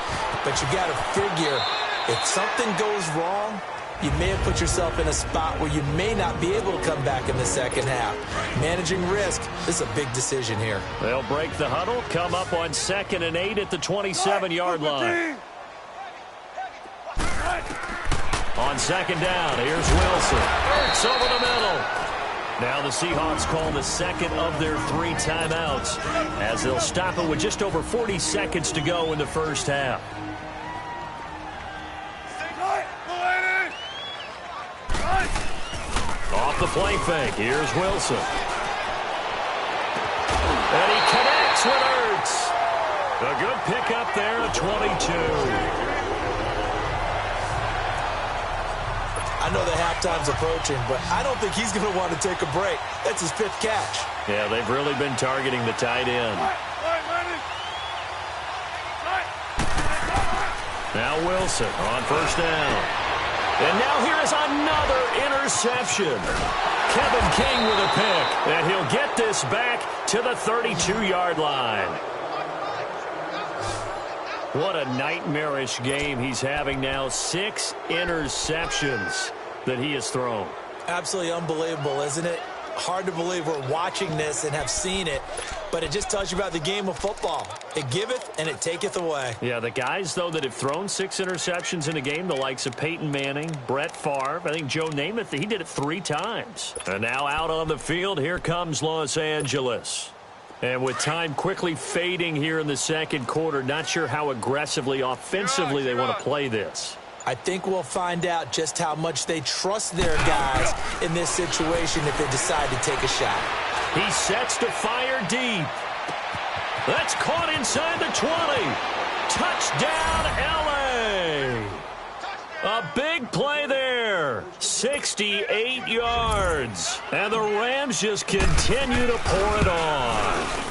But you got to figure, if something goes wrong, you may have put yourself in a spot where you may not be able to come back in the second half. Managing risk, this is a big decision here. They'll break the huddle, come up on 2nd and 8 at the 27-yard line. On 2nd down, here's Wilson. It's over the middle. Now the Seahawks call the second of their 3 timeouts as they'll stop it with just over 40 seconds to go in the first half. Off the play fake, here's Wilson. And he connects with Ertz. A good pickup there at 22. I know the halftime's approaching, but I don't think he's going to want to take a break. That's his 5th catch. Yeah, they've really been targeting the tight end. Now Wilson on 1st down. And now here is another interception. Kevin King with a pick. And he'll get this back to the 32-yard line. What a nightmarish game he's having now. 6 interceptions that he has thrown. Absolutely unbelievable, isn't it? Hard to believe we're watching this and have seen it, but it just tells you about the game of football. It giveth and it taketh away. Yeah, the guys, though, that have thrown 6 interceptions in a game, the likes of Peyton Manning, Brett Favre, I think Joe Namath, he did it 3 times. And now out on the field, here comes Los Angeles. And with time quickly fading here in the second quarter, not sure how aggressively, offensively they want to play this. I think we'll find out just how much they trust their guys in this situation if they decide to take a shot. He sets to fire deep. That's caught inside the 20. Touchdown, L.A. A big play there. 68 yards. And the Rams just continue to pour it on.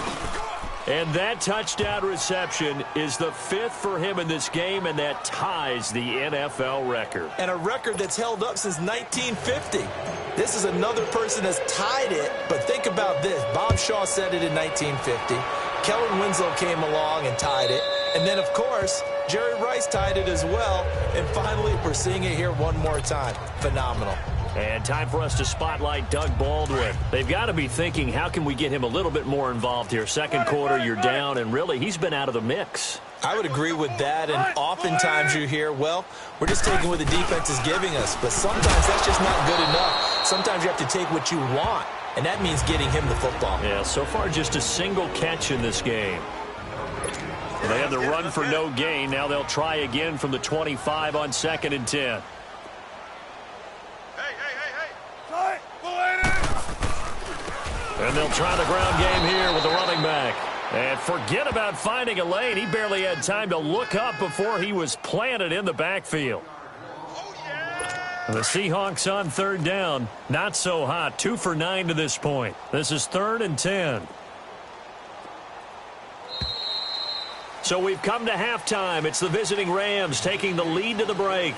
And that touchdown reception is the 5th for him in this game, and that ties the NFL record. And a record that's held up since 1950. This is another person that's tied it, but think about this. Bob Shaw said it in 1950. Kellen Winslow came along and tied it. And then, of course, Jerry Rice tied it as well. And finally, we're seeing it here one more time. Phenomenal. And time for us to spotlight Doug Baldwin. They've got to be thinking, how can we get him a little bit more involved here? Second quarter, you're down, and really, he's been out of the mix. I would agree with that, and oftentimes you hear, well, we're just taking what the defense is giving us, but sometimes that's just not good enough. Sometimes you have to take what you want and that means getting him the football. Yeah, so far just a single catch in this game. They had the run for no gain. Now they'll try again from the 25 on 2nd and 10. And they'll try the ground game here with the running back. And forget about finding a lane. He barely had time to look up before he was planted in the backfield. The Seahawks on 3rd down. Not so hot. 2 for 9 to this point. This is 3rd and 10. So we've come to halftime. It's the visiting Rams taking the lead to the break.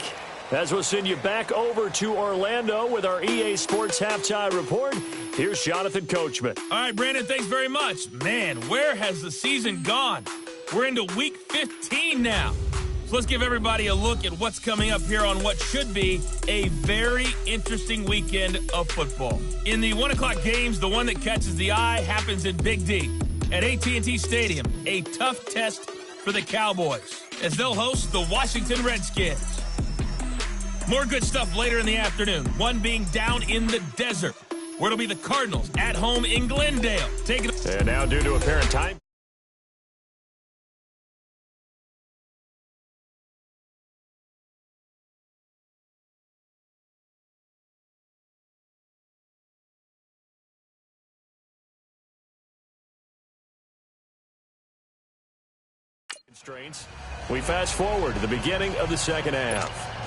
As we'll send you back over to Orlando with our EA Sports Halftime Report, here's Jonathan Coachman. All right, Brandon, thanks very much. Man, where has the season gone? We're into Week 15 now. So let's give everybody a look at what's coming up here on what should be a very interesting weekend of football. In the 1 o'clock games, the one that catches the eye happens in Big D at AT&T Stadium, a tough test for the Cowboys as they'll host the Washington Redskins. More good stuff later in the afternoon, one being down in the desert, where it'll be the Cardinals at home in Glendale. And now due to apparent time constraints, we fast forward to the beginning of the second half.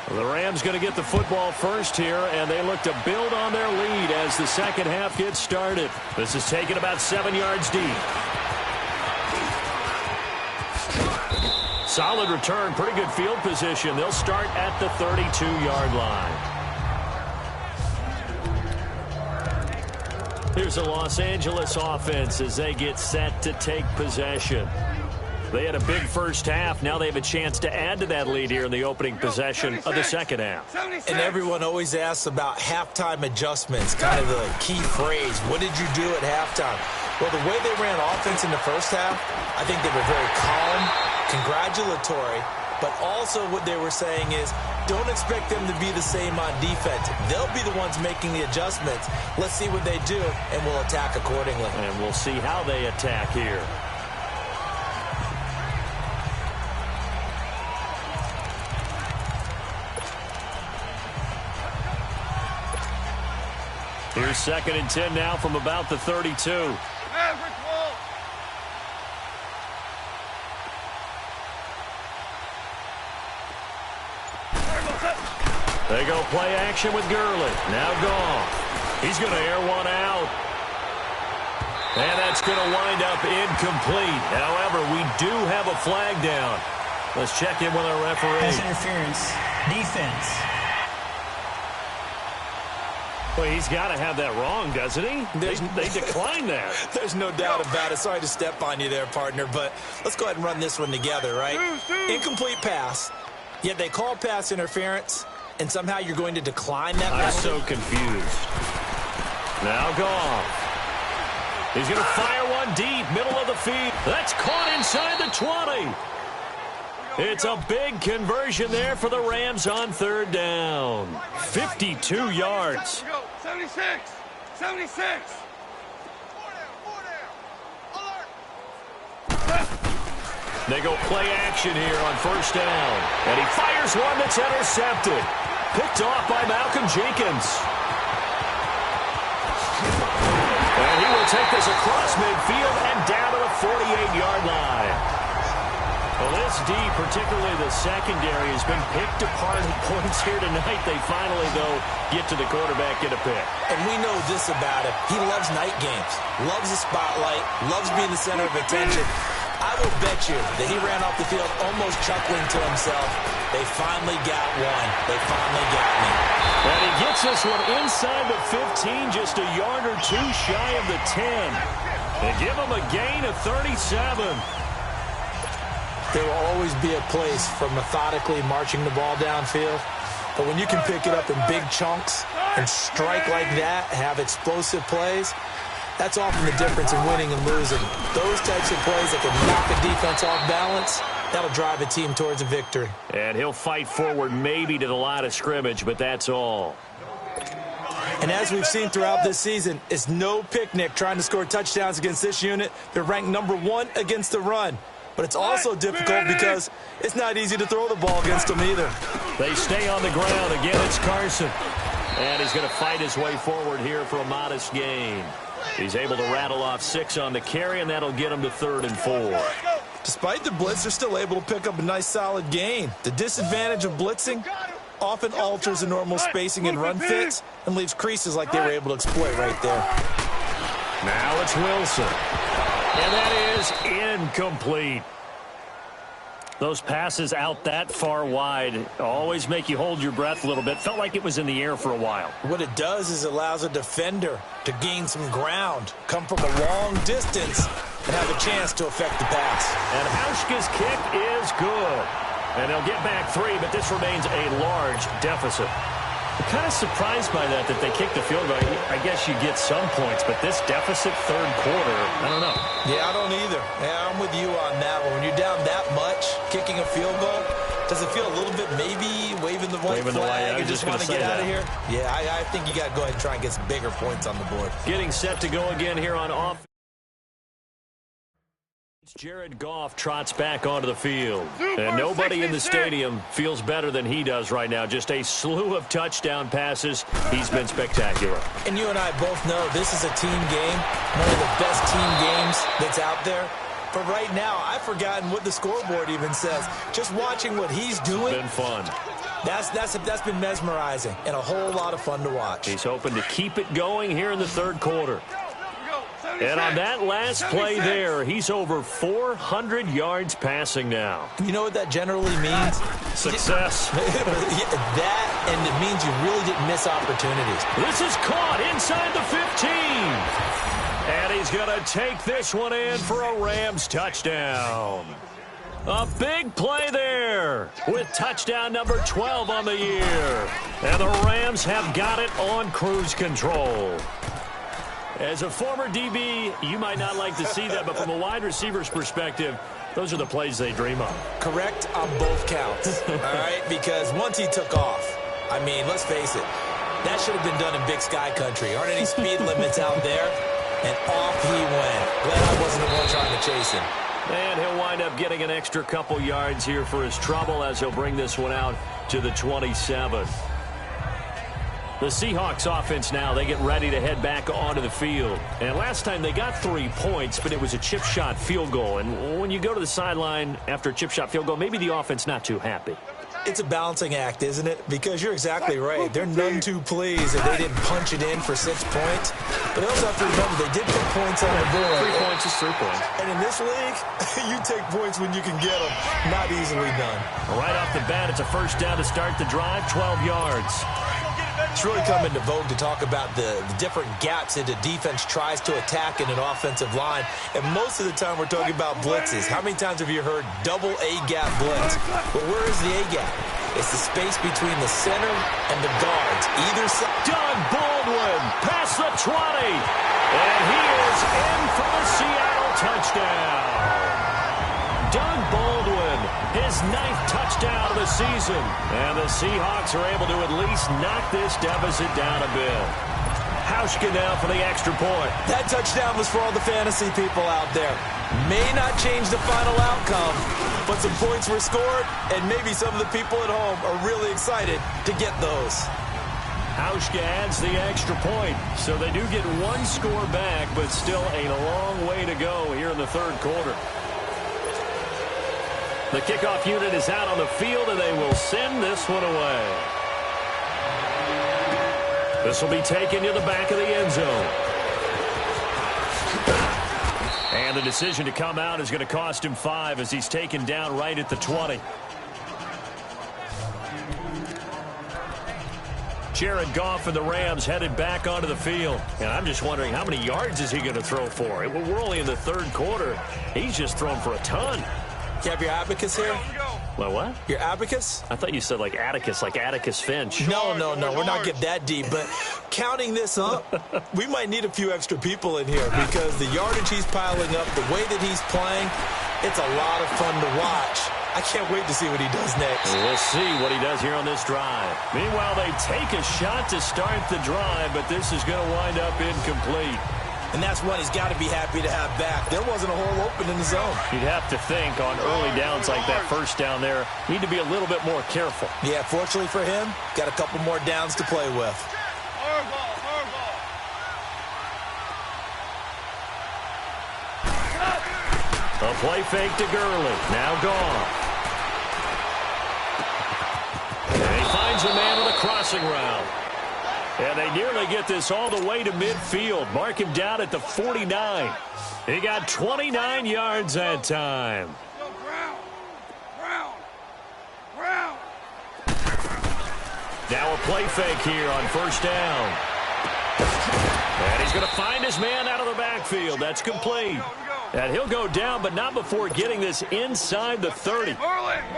The Rams going to get the football first here, and they look to build on their lead as the second half gets started. This is taken about 7 yards deep. Solid return, pretty good field position. They'll start at the 32-yard line. Here's the Los Angeles offense as they get set to take possession. They had a big first half. Now they have a chance to add to that lead here in the opening possession of the second half. And everyone always asks about halftime adjustments, kind of the key phrase. What did you do at halftime? Well, the way they ran offense in the first half, I think they were very calm, congratulatory, but also what they were saying is don't expect them to be the same on defense. They'll be the ones making the adjustments. Let's see what they do, and we'll attack accordingly. And we'll see how they attack here. Here's 2nd and 10 now from about the 32. They go play action with Gurley. Now Goff. He's going to air one out. And that's going to wind up incomplete. However, we do have a flag down. Let's check in with our referee. Pass interference. Defense. Well, he's got to have that wrong, doesn't he? They declined that. There's no doubt about it. Sorry to step on you there, partner, but let's go ahead and run this one together, right? Incomplete pass, yet they call pass interference, and somehow you're going to decline that penalty? I'm so confused. Now Goff. He's going to fire one deep, middle of the field. That's caught inside the 20. It's a big conversion there for the Rams on 3rd down. 52 yards. 76. 76. They go play action here on 1st down. And he fires one that's intercepted. Picked off by Malcolm Jenkins. And he will take this across midfield and down to the 48-yard line. Well, this D, particularly the secondary, has been picked apart at points here tonight. They finally, though, get to the quarterback, get a pick. And we know this about him. He loves night games, loves the spotlight, loves being the center of attention. I will bet you that he ran off the field almost chuckling to himself. They finally got one. They finally got me. And he gets this one inside the 15, just a yard or two shy of the 10. They give him a gain of 37. There will always be a place for methodically marching the ball downfield. But when you can pick it up in big chunks and strike like that, have explosive plays, that's often the difference in winning and losing. Those types of plays that can knock a defense off balance, that'll drive a team towards a victory. And he'll fight forward maybe to the line of scrimmage, but that's all. And as we've seen throughout this season, it's no picnic trying to score touchdowns against this unit. They're ranked #1 against the run. But it's also difficult because it's not easy to throw the ball against them either. They stay on the ground. Again, it's Carson. And he's going to fight his way forward here for a modest gain. He's able to rattle off 6 on the carry, and that'll get him to 3rd and 4. Despite the blitz, they're still able to pick up a nice, solid gain. The disadvantage of blitzing often alters the normal spacing and run fits and leaves creases like they were able to exploit right there. Now it's Wilson. And that is incomplete. Those passes out that far wide always make you hold your breath a little bit. Felt like it was in the air for a while. What it does is it allows a defender to gain some ground, come from a long distance, and have a chance to affect the pass. And Hauschka's kick is good. And they'll get back 3, but this remains a large deficit. I'm kind of surprised by that they kicked the field goal. I guess you get some points, but this deficit 3rd quarter, I don't know. Yeah, I don't either. Yeah, I'm with you on that one. When you're down that much, kicking a field goal, does it feel a little bit maybe waving the white flag and just want to get out of here? Yeah, I think you got to go ahead and try and get some bigger points on the board. Getting set to go again here on offense. Jared Goff trots back onto the field. And nobody in the stadium feels better than he does right now. Just a slew of touchdown passes. He's been spectacular. And you and I both know this is a team game, one of the best team games that's out there. But right now, I've forgotten what the scoreboard even says. Just watching what he's doing. It's been fun. That's been mesmerizing and a whole lot of fun to watch. He's hoping to keep it going here in the 3rd quarter. And on that last play there, he's over 400 yards passing now. You know what that generally means? Success. That, and it means you really didn't miss opportunities. This is caught inside the 15. And he's going to take this one in for a Rams touchdown. A big play there with touchdown number 12 on the year. And the Rams have got it on cruise control. As a former DB, you might not like to see that, but from a wide receiver's perspective, those are the plays they dream of. Correct on both counts, all right? Because once he took off, I mean, let's face it, that should have been done in Big Sky Country. Aren't any speed limits out there? And off he went. Glad I wasn't the one trying to chase him. And he'll wind up getting an extra couple yards here for his trouble as he'll bring this one out to the 27. The Seahawks offense now, they get ready to head back onto the field. And last time they got 3 points, but it was a chip shot field goal. And when you go to the sideline after a chip shot field goal, maybe the offense not too happy. It's a balancing act, isn't it? Because you're exactly right. They're none too pleased that they didn't punch it in for 6 points. But they also have to remember they did put points on the board. 3 points is 3 points. And in this league, you take points when you can get them. Not easily done. Right off the bat, it's a first down to start the drive, 12 yards. It's really come into vogue to talk about the different gaps that the defense tries to attack in an offensive line. And most of the time we're talking about blitzes. How many times have you heard double A-gap blitz? But where is the A-gap? It's the space between the center and the guards. Either side. Doug Baldwin past the 20. And he is in for the Seattle touchdown. Doug Baldwin, his 9th touchdown of the season. And the Seahawks are able to at least knock this deficit down a bit. Hauschka now for the extra point. That touchdown was for all the fantasy people out there. May not change the final outcome, but some points were scored, and maybe some of the people at home are really excited to get those. Hauschka adds the extra point, so they do get 1 score back, but still a long way to go here in the 3rd quarter. The kickoff unit is out on the field, and they will send this one away. This will be taken to the back of the end zone. And the decision to come out is going to cost him 5 as he's taken down right at the 20. Jared Goff and the Rams headed back onto the field. And I'm just wondering, how many yards is he going to throw for? We're only in the 3rd quarter. He's just thrown for a ton. You have your abacus here? Well, what? Your abacus? I thought you said like Atticus Finch. No. We're not getting that deep. But counting this up, we might need a few extra people in here because the yardage he's piling up, the way that he's playing, it's a lot of fun to watch. I can't wait to see what he does next. We'll see what he does here on this drive. Meanwhile, they take a shot to start the drive, but this is going to wind up incomplete. And that's one he's got to be happy to have back. There wasn't a hole open in the zone. You'd have to think on early downs like that first down there, need to be a little bit more careful. Yeah, fortunately for him, got a couple more downs to play with. A play fake to Gurley. Now gone. And he finds a man with a crossing route. And they nearly get this all the way to midfield. Mark him down at the 49. He got 29 yards that time. Now a play fake here on first down. And he's going to find his man out of the backfield. That's complete. And he'll go down, but not before getting this inside the 30.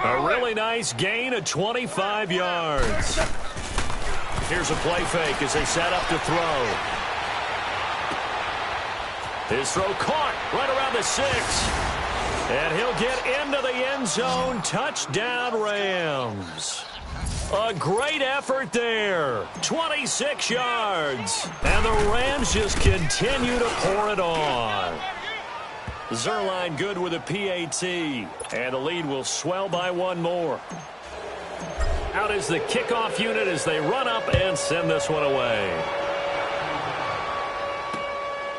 A really nice gain of 25 yards. Here's a play fake as they set up to throw. His throw caught right around the 6. And he'll get into the end zone. Touchdown, Rams. A great effort there. 26 yards. And the Rams just continue to pour it on. Zerline good with a PAT. And the lead will swell by one more. Out is the kickoff unit as they run up and send this one away.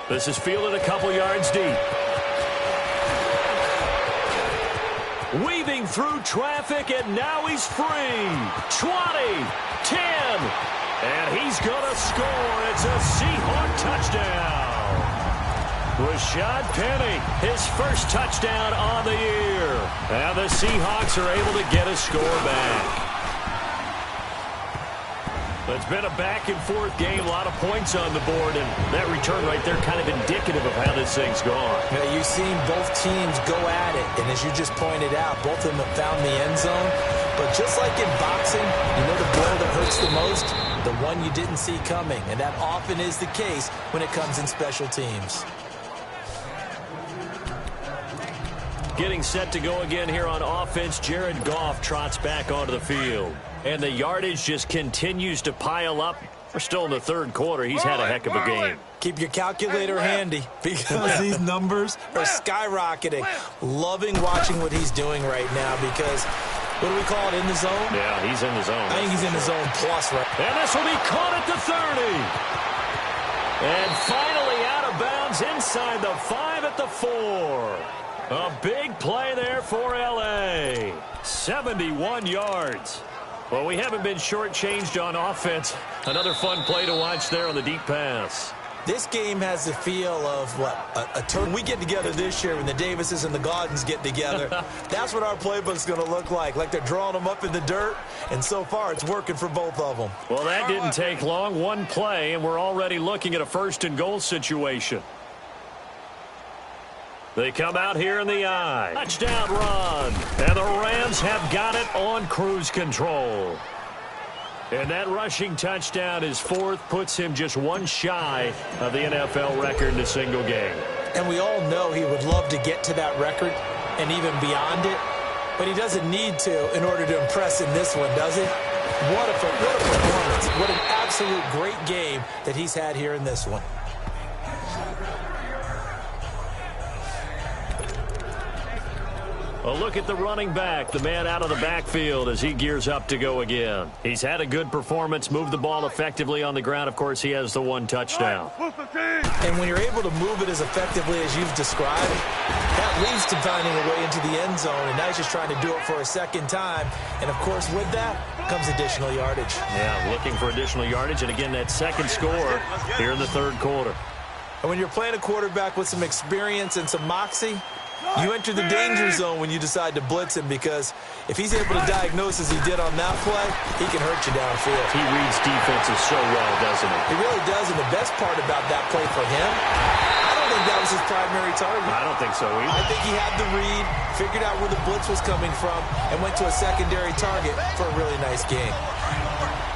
This is fielded a couple yards deep. Weaving through traffic, and now he's free. 20, 10, and he's going to score. It's a Seahawk touchdown. Rashad Penny, his first touchdown on the year. And the Seahawks are able to get a score back. It's been a back-and-forth game, a lot of points on the board, and that return right there kind of indicative of how this thing's gone. Yeah, you've seen both teams go at it, and as you just pointed out, both of them have found the end zone. But just like in boxing, you know the blow that hurts the most? The one you didn't see coming, and that often is the case when it comes in special teams. Getting set to go again here on offense, Jared Goff trots back onto the field. And the yardage just continues to pile up. We're still in the third quarter. He's had a heck of a game. Keep your calculator handy because these numbers are skyrocketing. Loving watching what he's doing right now because, what do we call it, in the zone? Yeah, he's in the zone. I think he's in the zone plus right. And this will be caught at the 30. And finally out of bounds inside the 5 at the 4. A big play there for L.A. 71 yards. Well, we haven't been shortchanged on offense. Another fun play to watch there on the deep pass. This game has the feel of, a turn. We get together this year when the Davises and the Gaudens get together. That's what our playbook's going to look like they're drawing them up in the dirt, and so far it's working for both of them. Well, that didn't take long. One play, and we're already looking at a first-and-goal situation. They come out here in the eye. Touchdown run. And the Rams have got it on cruise control. And that rushing touchdown, his fourth, puts him just one shy of the NFL record in a single game. And we all know he would love to get to that record and even beyond it. But he doesn't need to in order to impress in this one, does he? What a performance. What an absolute great game that he's had here in this one. A look at the running back, the man out of the backfield as he gears up to go again. He's had a good performance, moved the ball effectively on the ground. Of course, he has the one touchdown. And when you're able to move it as effectively as you've described, that leads to finding a way into the end zone, and now he's just trying to do it for a second time. And, of course, with that comes additional yardage. Yeah, looking for additional yardage, and again, that second score here in the third quarter. And when you're playing a quarterback with some experience and some moxie, you enter the danger zone when you decide to blitz him, because if he's able to diagnose as he did on that play, he can hurt you downfield. He reads defenses so well, doesn't he? He really does, and the best part about that play for him, I don't think that was his primary target. I don't think so either. I think he had the read, figured out where the blitz was coming from, and went to a secondary target for a really nice game.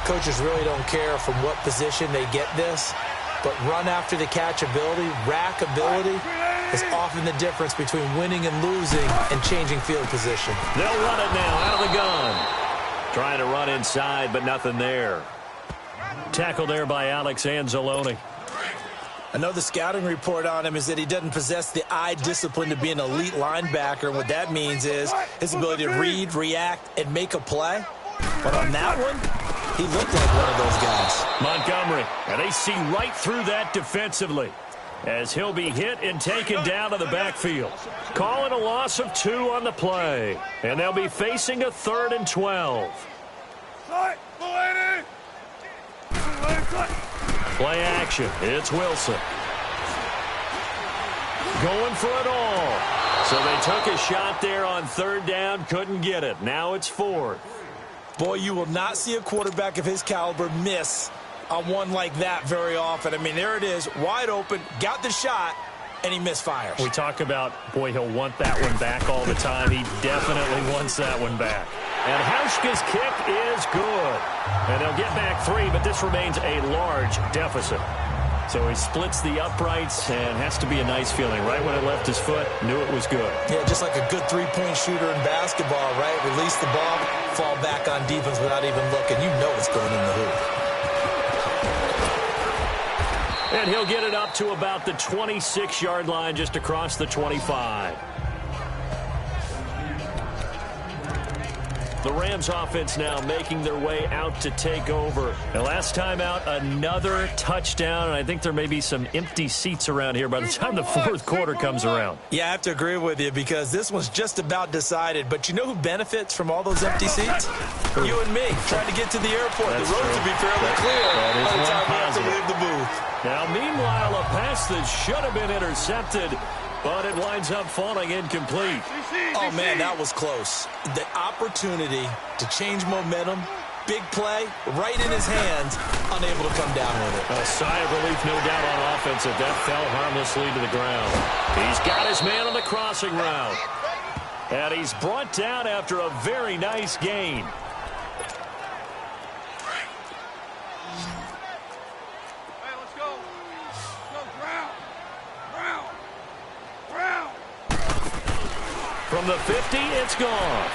Coaches really don't care from what position they get this, but run after the catch ability, rack ability, is often the difference between winning and losing and changing field position. They'll run it now out of the gun. Trying to run inside, but nothing there. Tackle there by Alex Anzalone. I know the scouting report on him is that he doesn't possess the eye discipline to be an elite linebacker. And what that means is his ability to read, react, and make a play. But on that one, he looked like one of those guys. Montgomery, and they see right through that defensively as he'll be hit and taken down to the backfield. Calling a loss of 2 on the play, and they'll be facing a 3rd and 12. Play action. It's Wilson. Going for it all. So they took a shot there on 3rd down, couldn't get it. Now it's 4th. Boy, you will not see a quarterback of his caliber miss on one like that very often. I mean, there it is, wide open, got the shot, and he misfires. We talk about, boy, he'll want that one back all the time. He definitely wants that one back. And Hauschka's kick is good. And they'll get back 3, but this remains a large deficit. So he splits the uprights and has to be a nice feeling. Right when it left his foot, knew it was good. Yeah, just like a good three-point shooter in basketball, right? Release the ball, fall back on defense without even looking. You know it's going in the hoop. And he'll get it up to about the 26-yard line, just across the 25. The Rams offense now making their way out to take over. The last time out, another touchdown, and I think there may be some empty seats around here by the time the 4th quarter comes around. Yeah, I have to agree with you because this one's just about decided. But you know who benefits from all those empty seats? You and me, trying to get to the airport. That's the roads will be fairly clear by the time we have to leave the booth. Now, meanwhile, a pass that should have been intercepted, but it winds up falling incomplete. Oh, man, that was close. The opportunity to change momentum, big play, right in his hands, unable to come down with it. A sigh of relief, no doubt, on offense. That fell harmlessly to the ground. He's got his man on the crossing route. And he's brought down after a very nice gain. From the 50, it's gone.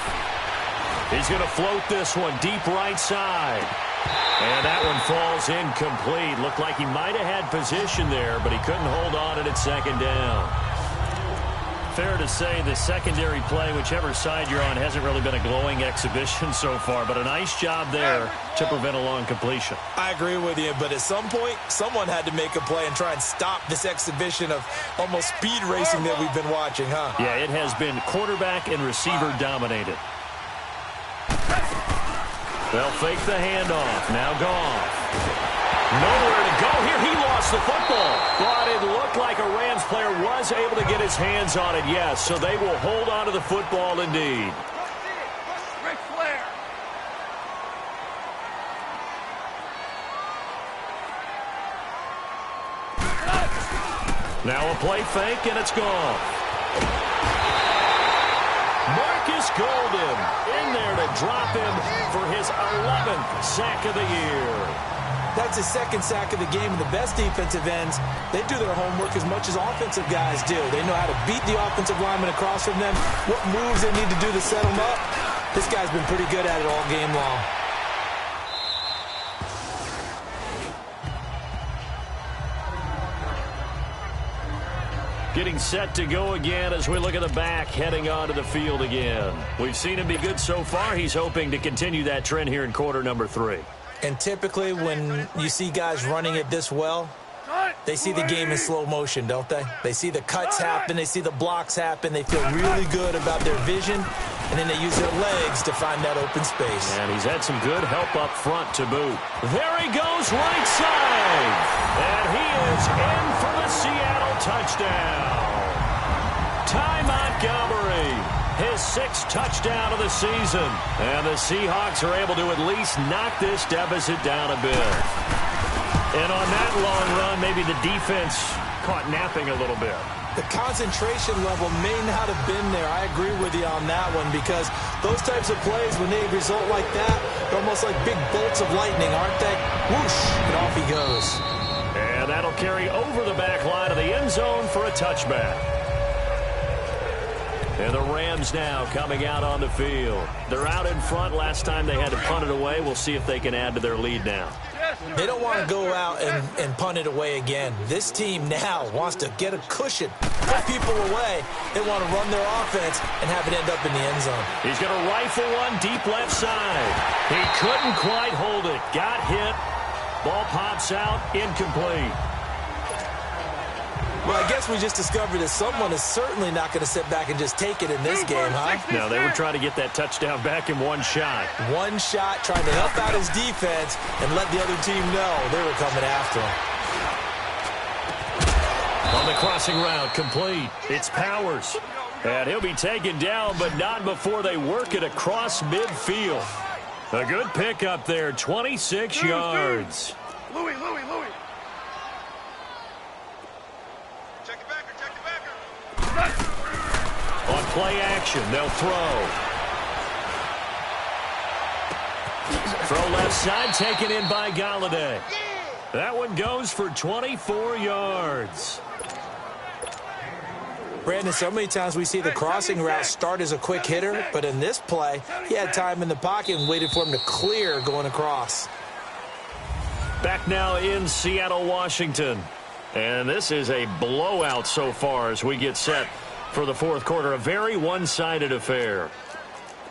He's going to float this one deep right side. And that one falls incomplete. Looked like he might have had position there, but he couldn't hold on at 2nd down. Fair to say the secondary play, whichever side you're on, hasn't really been a glowing exhibition so far, but a nice job there to prevent a long completion. I agree with you, but at some point, someone had to make a play and try and stop this exhibition of almost speed racing that we've been watching, huh? Yeah, it has been quarterback and receiver dominated. They'll fake the handoff. Now Goff. Nowhere to go here. He lost the football. But it looked like a Rams player was able to get his hands on it, yes. So they will hold on to the football indeed. Now a play fake, and it's gone. Marcus Golden in there to drop him for his 11th sack of the year. That's his 2nd sack of the game, and the best defensive ends, they do their homework as much as offensive guys do. They know how to beat the offensive lineman across from them, what moves they need to do to set them up. This guy's been pretty good at it all game long. Getting set to go again as we look at the back, heading onto the field again. We've seen him be good so far. He's hoping to continue that trend here in quarter number 3. And typically when you see guys running it this well, they see the game in slow motion, don't they? They see the cuts happen, they see the blocks happen, they feel really good about their vision, and then they use their legs to find that open space. And he's had some good help up front to boot. There he goes, right side. And he is in for the Seattle touchdown. Ty Montgomery, his 6th touchdown of the season. And the Seahawks are able to at least knock this deficit down a bit. And on that long run, maybe the defense caught napping a little bit. The concentration level may not have been there. I agree with you on that one because those types of plays, when they result like that, they're almost like big bolts of lightning, aren't they? Whoosh, and off he goes. And That'll carry over the back line of the end zone for a touchback. And the Rams now coming out on the field. They're out in front. Last time they had to punt it away. We'll see if they can add to their lead now. They don't want to go out and punt it away again. This team now wants to get a cushion, put people away. They want to run their offense and have it end up in the end zone. He's going to rifle one deep left side. He couldn't quite hold it. Got hit. Ball pops out. Incomplete. Well, I guess we just discovered that someone is certainly not going to sit back and just take it in this game, huh? No, they were trying to get that touchdown back in one shot. One shot, trying to help out his defense and let the other team know they were coming after him. On the crossing route, complete. It's Powers. And he'll be taken down, but not before they work it across midfield. A good pickup there, 26 yards. Louis. Check the backer. On play action, they'll throw. Throw left side, taken in by Galladay. That one goes for 24 yards. Brandon, so many times we see the crossing route start as a quick hitter, but in this play, he had time in the pocket and waited for him to clear going across. Back now in Seattle, Washington. And this is a blowout so far as we get set for the fourth quarter. A very one-sided affair.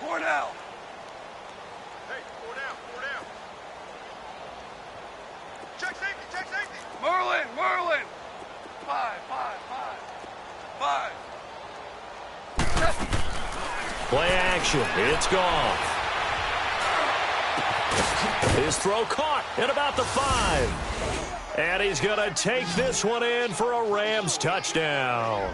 4 down. Hey, 4 down. Check safety. Merlin. 5. Play action. It's gone. His throw caught at about the 5. And he's going to take this one in for a Rams touchdown.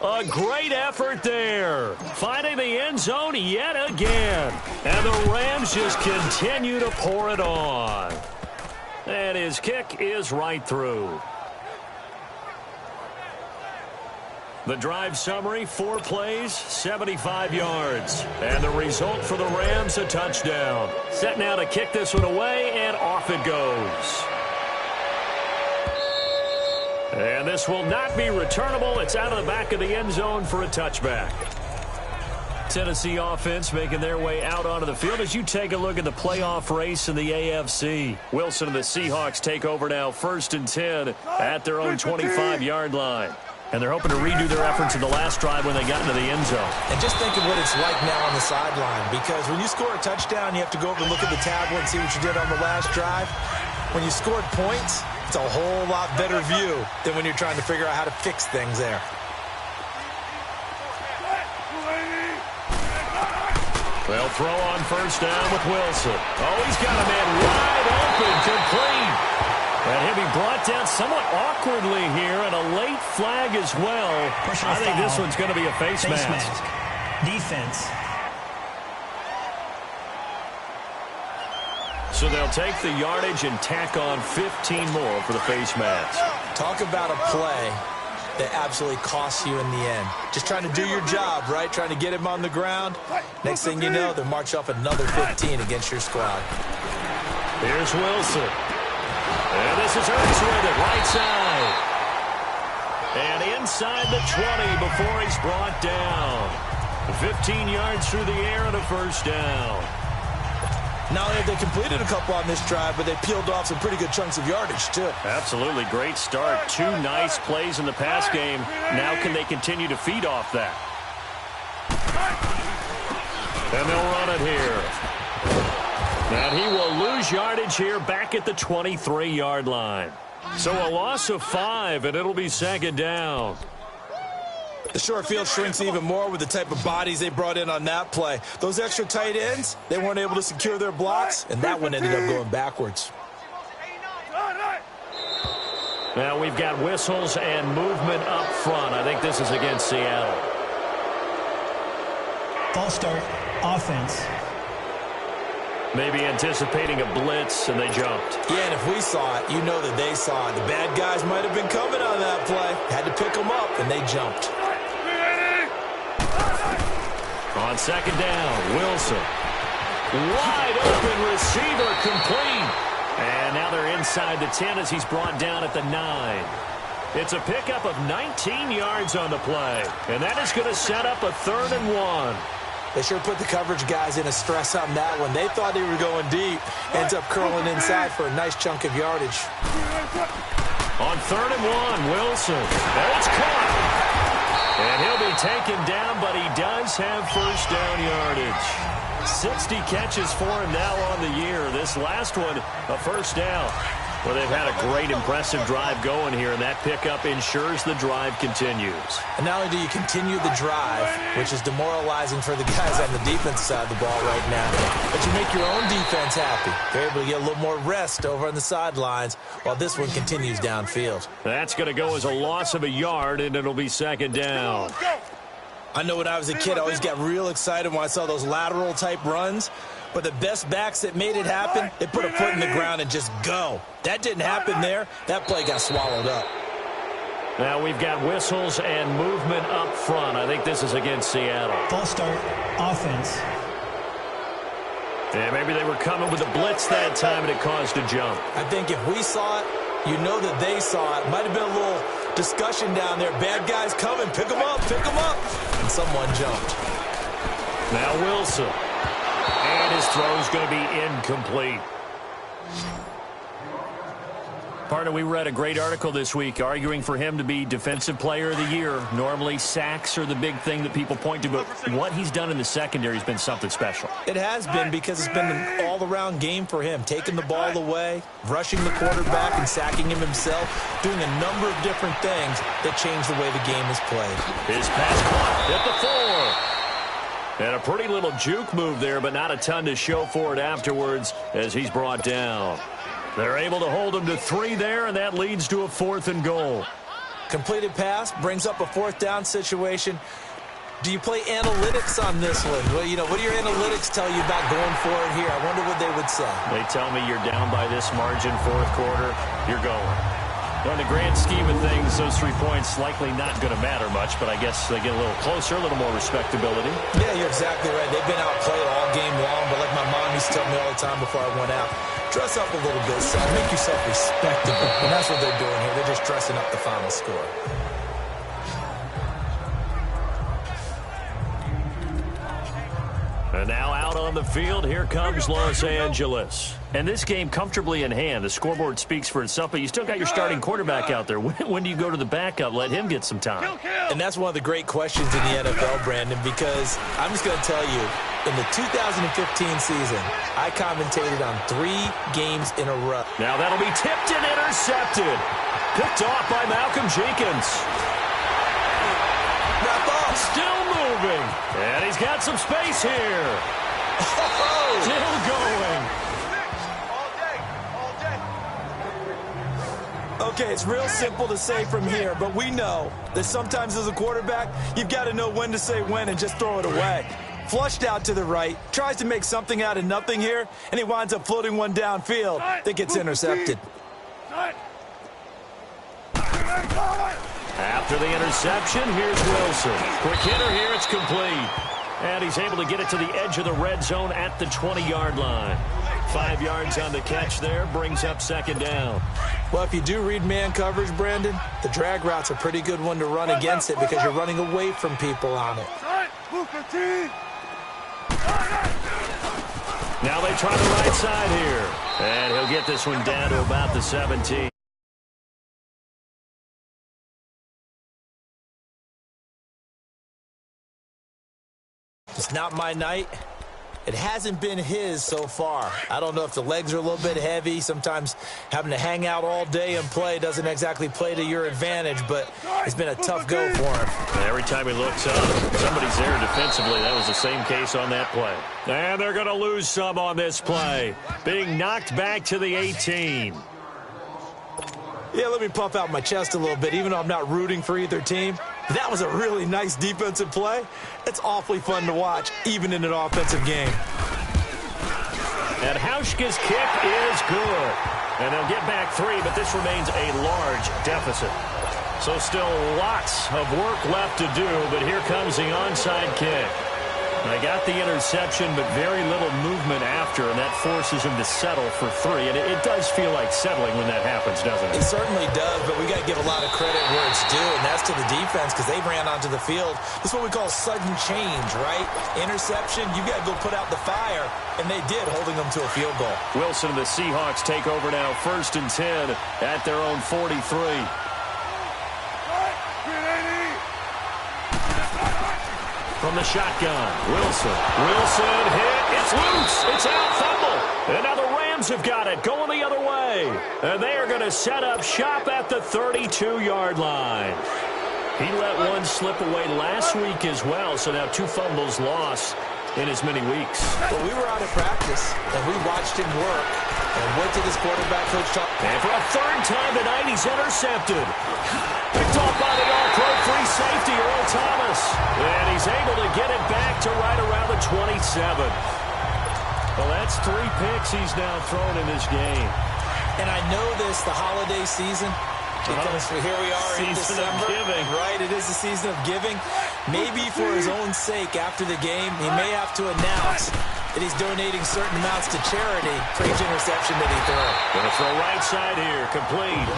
A great effort there. Finding the end zone yet again. And the Rams just continue to pour it on. And his kick is right through. The drive summary, 4 plays, 75 yards. And the result for the Rams, a touchdown. Set now to kick this one away, and off it goes. And this will not be returnable. It's out of the back of the end zone for a touchback. Tennessee offense making their way out onto the field as you take a look at the playoff race in the AFC. Wilson and the Seahawks take over now, 1st and 10 at their own 25-yard line. And they're hoping to redo their efforts in the last drive when they got into the end zone. And just think of what it's like now on the sideline, because when you score a touchdown, you have to go over and look at the tablet and see what you did on the last drive. When you scored points, it's a whole lot better view than when you're trying to figure out how to fix things there. They'll throw on 1st down with Wilson. Oh, he's got a man wide open, complete. And he'll be brought down somewhat awkwardly here, and a late flag as well. Personal I think foul. this one's going to be a face mask. Defense. So they'll take the yardage and tack on 15 more for the face mask. Talk about a play that absolutely costs you in the end. Just trying to do your job, right? Trying to get him on the ground. Next thing you know, they'll march off another 15 against your squad. Here's Wilson. And this is Ertz with it, right side. And inside the 20 before he's brought down. 15 yards through the air and a 1st down. Not only have they completed a couple on this drive, but they peeled off some pretty good chunks of yardage, too. Absolutely great start. 2 nice plays in the pass game. Now can they continue to feed off that? And they'll run it here. And he will lose yardage here back at the 23-yard line. So a loss of 5, and it'll be 2nd down. The short field shrinks even more with the type of bodies they brought in on that play. Those extra tight ends, they weren't able to secure their blocks, and that one ended up going backwards. Now we've got whistles and movement up front. I think this is against Seattle. False start. Offense. Maybe anticipating a blitz, and they jumped. Yeah, and if we saw it, you know that they saw it. The bad guys might have been coming on that play. Had to pick them up, and they jumped. On 2nd down, Wilson. Wide open receiver, complete. And now they're inside the 10 as he's brought down at the 9. It's a pickup of 19 yards on the play. And that is going to set up a 3rd and 1. They sure put the coverage guys in a stress on that one. They thought they were going deep. Ends up curling inside for a nice chunk of yardage. On 3rd and 1, Wilson. That's caught. And he'll be taken down, but he does have first down yardage. 60 catches for him now on the year. This last one, a first down. Well, they've had a great, impressive drive going here, and that pickup ensures the drive continues. And not only do you continue the drive, which is demoralizing for the guys on the defense side of the ball right now, but you make your own defense happy. They're able to get a little more rest over on the sidelines while this one continues downfield. That's going to go as a loss of a yard, and it'll be 2nd down. I know when I was a kid, I always got real excited when I saw those lateral-type runs. But the best backs that made it happen, they put a foot in the ground and just go. That didn't happen there. That play got swallowed up. Now we've got whistles and movement up front. I think this is against Seattle. False start, offense. Yeah, maybe they were coming with a blitz that time and it caused a jump. I think if we saw it, you know that they saw it. Might have been a little discussion down there. Bad guys coming. Pick them up. Pick them up. And someone jumped. Now Wilson. And his throw is going to be incomplete. Partner, we read a great article this week arguing for him to be Defensive Player of the Year. Normally, sacks are the big thing that people point to, but what he's done in the secondary has been something special. It has been because it's been an all-around game for him, taking the ball away, rushing the quarterback and sacking him himself, doing a number of different things that change the way the game is played. His pass clock at the 4. And a pretty little juke move there, but not a ton to show for it afterwards as he's brought down. They're able to hold him to 3 there, and that leads to a 4th and goal. Completed pass brings up a 4th down situation. Do you play analytics on this one? Well, you know, what do your analytics tell you about going for it here? I wonder what they would say. They tell me you're down by this margin, 4th quarter, you're going. In the grand scheme of things, those 3 points likely not going to matter much, but I guess they get a little closer, a little more respectability. Yeah, you're exactly right. They've been outplayed all game long, but like my mom used to tell me all the time before I went out, dress up a little bit, son. Make yourself respectable. And that's what they're doing here. They're just dressing up the final score. And now out on the field, here comes Los Angeles. And this game comfortably in hand. The scoreboard speaks for itself, but you still got your starting quarterback out there. When do you go to the backup? Let him get some time. And that's one of the great questions in the NFL, Brandon, because I'm just going to tell you, in the 2015 season, I commentated on 3 games in a row. Now that'll be tipped and intercepted. Picked off by Malcolm Jenkins. Wrap up. Still moving. And he's got some space here. Oh. Still going. Okay, it's real simple to say from here, but we know that sometimes as a quarterback, you've got to know when to say when and just throw it away. Flushed out to the right, tries to make something out of nothing here, and he winds up floating one downfield that gets intercepted. After the interception, here's Wilson. Quick hitter here, it's complete. And he's able to get it to the edge of the red zone at the 20-yard line. 5 yards on the catch there, brings up 2nd down. Well, if you do read man coverage, Brandon, the drag route's a pretty good one to run against it because you're running away from people on it. Now they try the right side here. And he'll get this one down to about the 17. It's not my night. It hasn't been his so far. I don't know if the legs are a little bit heavy. Sometimes having to hang out all day and play doesn't exactly play to your advantage, but it's been a tough go for him. And every time he looks up, somebody's there defensively. That was the same case on that play. And they're going to lose some on this play. Being knocked back to the 18. Yeah, let me puff out my chest a little bit, even though I'm not rooting for either team. That was a really nice defensive play. It's awfully fun to watch, even in an offensive game. And Hauschka's kick is good. And they'll get back 3, but this remains a large deficit. So still lots of work left to do, but here comes the onside kick. I got the interception, but very little movement after, and that forces him to settle for 3. And it does feel like settling when that happens, doesn't it? It certainly does, but we got to give a lot of credit where it's due, and that's to the defense because they ran onto the field. This is what we call sudden change, right? Interception, you got to go put out the fire, and they did, holding them to a field goal. Wilson and the Seahawks take over now, 1st and 10 at their own 43. From the shotgun, Wilson hit, it's loose, it's out, fumble, and now the Rams have got it, going the other way, and they are going to set up shop at the 32-yard line. He let one slip away last week as well, so now 2 fumbles lost in as many weeks. But we were out of practice, and we watched him work, and went to this quarterback coach talk. And for a 3rd time tonight, he's intercepted. Picked off by the all-pro free safety, Earl Thomas. And he's able to get it back to right around the 27. Well, that's 3 picks he's now thrown in this game. And I know this, the holiday season, because here we are in December. Season of giving. Right, it is the season of giving. Maybe for his own sake after the game, he may have to announce that he's donating certain amounts to charity for each interception that he throws. Going to throw right side here, complete.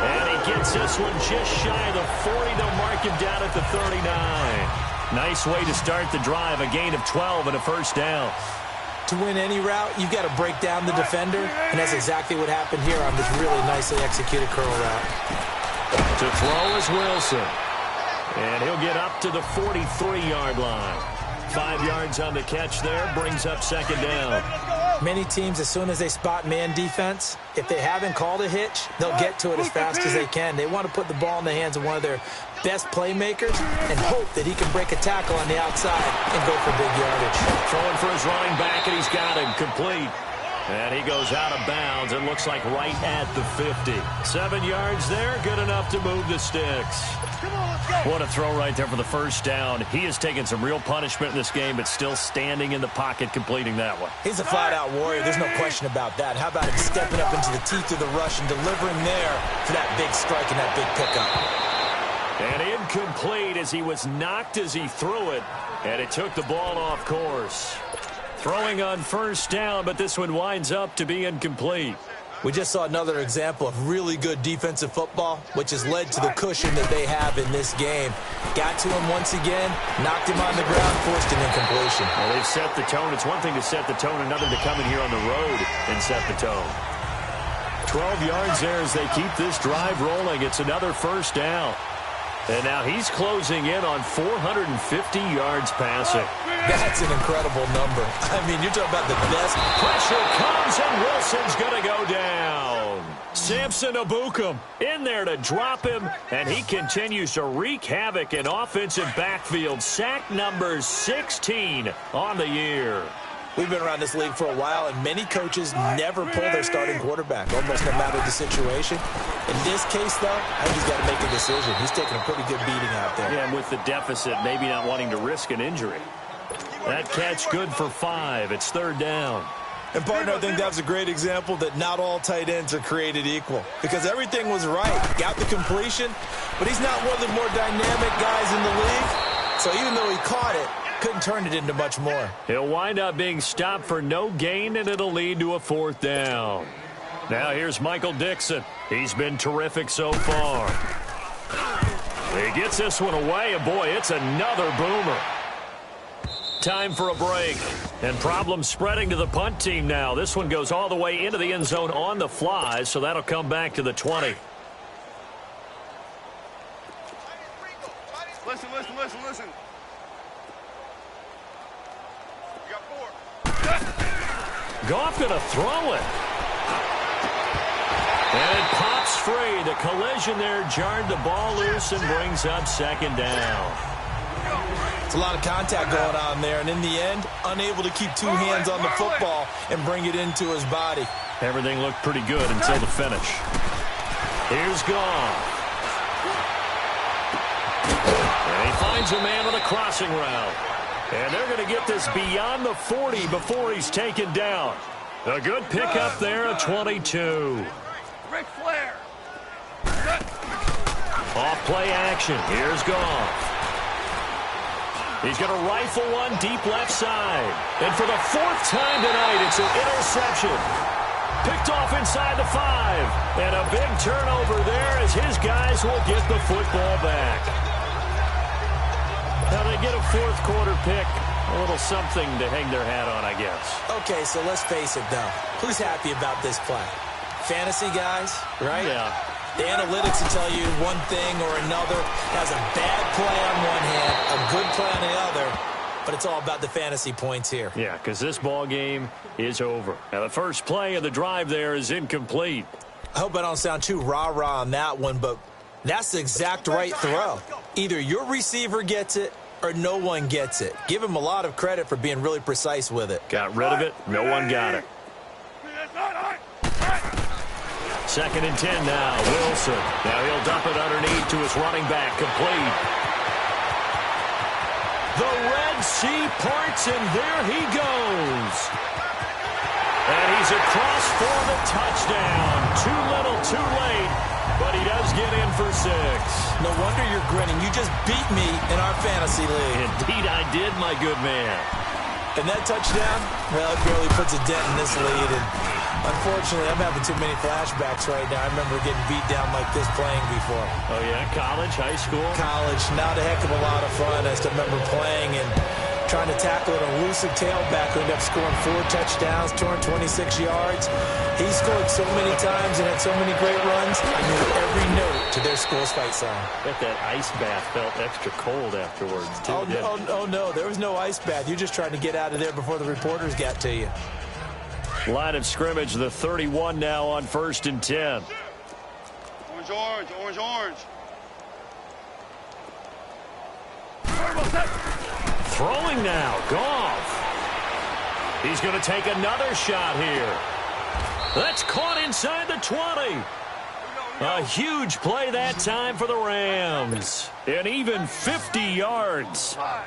And he gets this one just shy of the 40. They'll mark him down at the 39. Nice way to start the drive, a gain of 12 and a 1st down. To win any route, you've got to break down the defender, and that's exactly what happened here on this really nicely executed curl route. To throw is Wilson. And he'll get up to the 43-yard line. 5 yards on the catch there, brings up 2nd down. Many teams, as soon as they spot man defense, if they haven't called a hitch, they'll get to it as fast as they can. They want to put the ball in the hands of one of their best playmakers and hope that he can break a tackle on the outside and go for big yardage. Throwing for his running back, and he's got him complete. And he goes out of bounds. It looks like right at the 50. 7 yards there, good enough to move the sticks. What a throw right there for the 1st down. He has taken some real punishment in this game, but still standing in the pocket, completing that one. He's a flat-out warrior. There's no question about that. How about him stepping up into the teeth of the rush and delivering there for that big strike and that big pickup? And incomplete as he was knocked as he threw it, and it took the ball off course. Throwing on 1st down, but this one winds up to be incomplete. We just saw another example of really good defensive football, which has led to the cushion that they have in this game. Got to him once again, knocked him on the ground, forced an incompletion. Well, they've set the tone. It's one thing to set the tone, another to come in here on the road and set the tone. 12 yards there as they keep this drive rolling. It's another 1st down. And now he's closing in on 450 yards passing. That's an incredible number. I mean, you're talking about the best. Pressure comes, and Wilson's going to go down. Samson Abukum in there to drop him, and he continues to wreak havoc in offensive backfield. Sack number 16 on the year. We've been around this league for a while, and many coaches never pull their starting quarterback, almost no matter the situation. In this case, though, I think he's got to make a decision. He's taking a pretty good beating out there. Yeah, and with the deficit, maybe not wanting to risk an injury. That catch good for 5. It's 3rd down. And, partner, I think that was a great example that not all tight ends are created equal, because everything was right. Got the completion, but he's not one of the more dynamic guys in the league. So even though he caught it, couldn't turn it into much more. He'll wind up being stopped for no gain, and it'll lead to a 4th down. Now here's Michael Dixon. He's been terrific so far. He gets this one away, and boy, it's another boomer. Time for a break. And problems spreading to the punt team now. This one goes all the way into the end zone on the fly, so that'll come back to the 20. Listen. You got 4. Goff gonna throw it. And it pops free. The collision there jarred the ball loose and brings up 2nd down. It's a lot of contact going on there, and in the end, unable to keep 2 hands on the football and bring it into his body. Everything looked pretty good until the finish. Here's Goff. And he finds a man on a crossing route. And they're going to get this beyond the 40 before he's taken down. A good pickup there at 22. Ric Flair. Off play action. Here's Goff. He's going to rifle one deep left side. And for the fourth time tonight, it's an interception. Picked off inside the 5. And a big turnover there as his guys will get the football back. Now they get a fourth quarter pick. A little something to hang their hat on, I guess. Okay, so let's face it, though. Who's happy about this play? Fantasy guys, right? Yeah. The analytics will tell you one thing or another. Has a bad play on one hand, a good play on the other. But it's all about the fantasy points here. Yeah, because this ball game is over. Now the first play of the drive there is incomplete. I hope I don't sound too rah-rah on that one, but that's the exact right throw. Either your receiver gets it or no one gets it. Give him a lot of credit for being really precise with it. Got rid of it. No one got it. 2nd and 10 now. Wilson. Now he'll dump it underneath to his running back. Complete. The Red Sea parts, and there he goes. And he's across for the touchdown. Too little, too late. But he does get in for 6. No wonder you're grinning. You just beat me in our fantasy league. Indeed I did, my good man. And that touchdown, well, it barely puts a dent in this lead. And unfortunately, I'm having too many flashbacks right now. I remember getting beat down like this playing before. Oh, yeah? College, high school? College. Not a heck of a lot of fun. I just remember playing and trying to tackle an elusive tailback who ended up scoring 4 touchdowns, 226 yards. He scored so many times and had so many great runs. I knew every note to their school's fight song. Bet that ice bath felt extra cold afterwards, too. Oh, no. There was no ice bath. You're just trying to get out of there before the reporters got to you. Line of scrimmage, the 31 now on 1st and 10. Orange, orange, orange, orange. Throwing now, Goff. He's going to take another shot here. That's caught inside the 20. A huge play that time for the Rams. And even 50 yards. 5.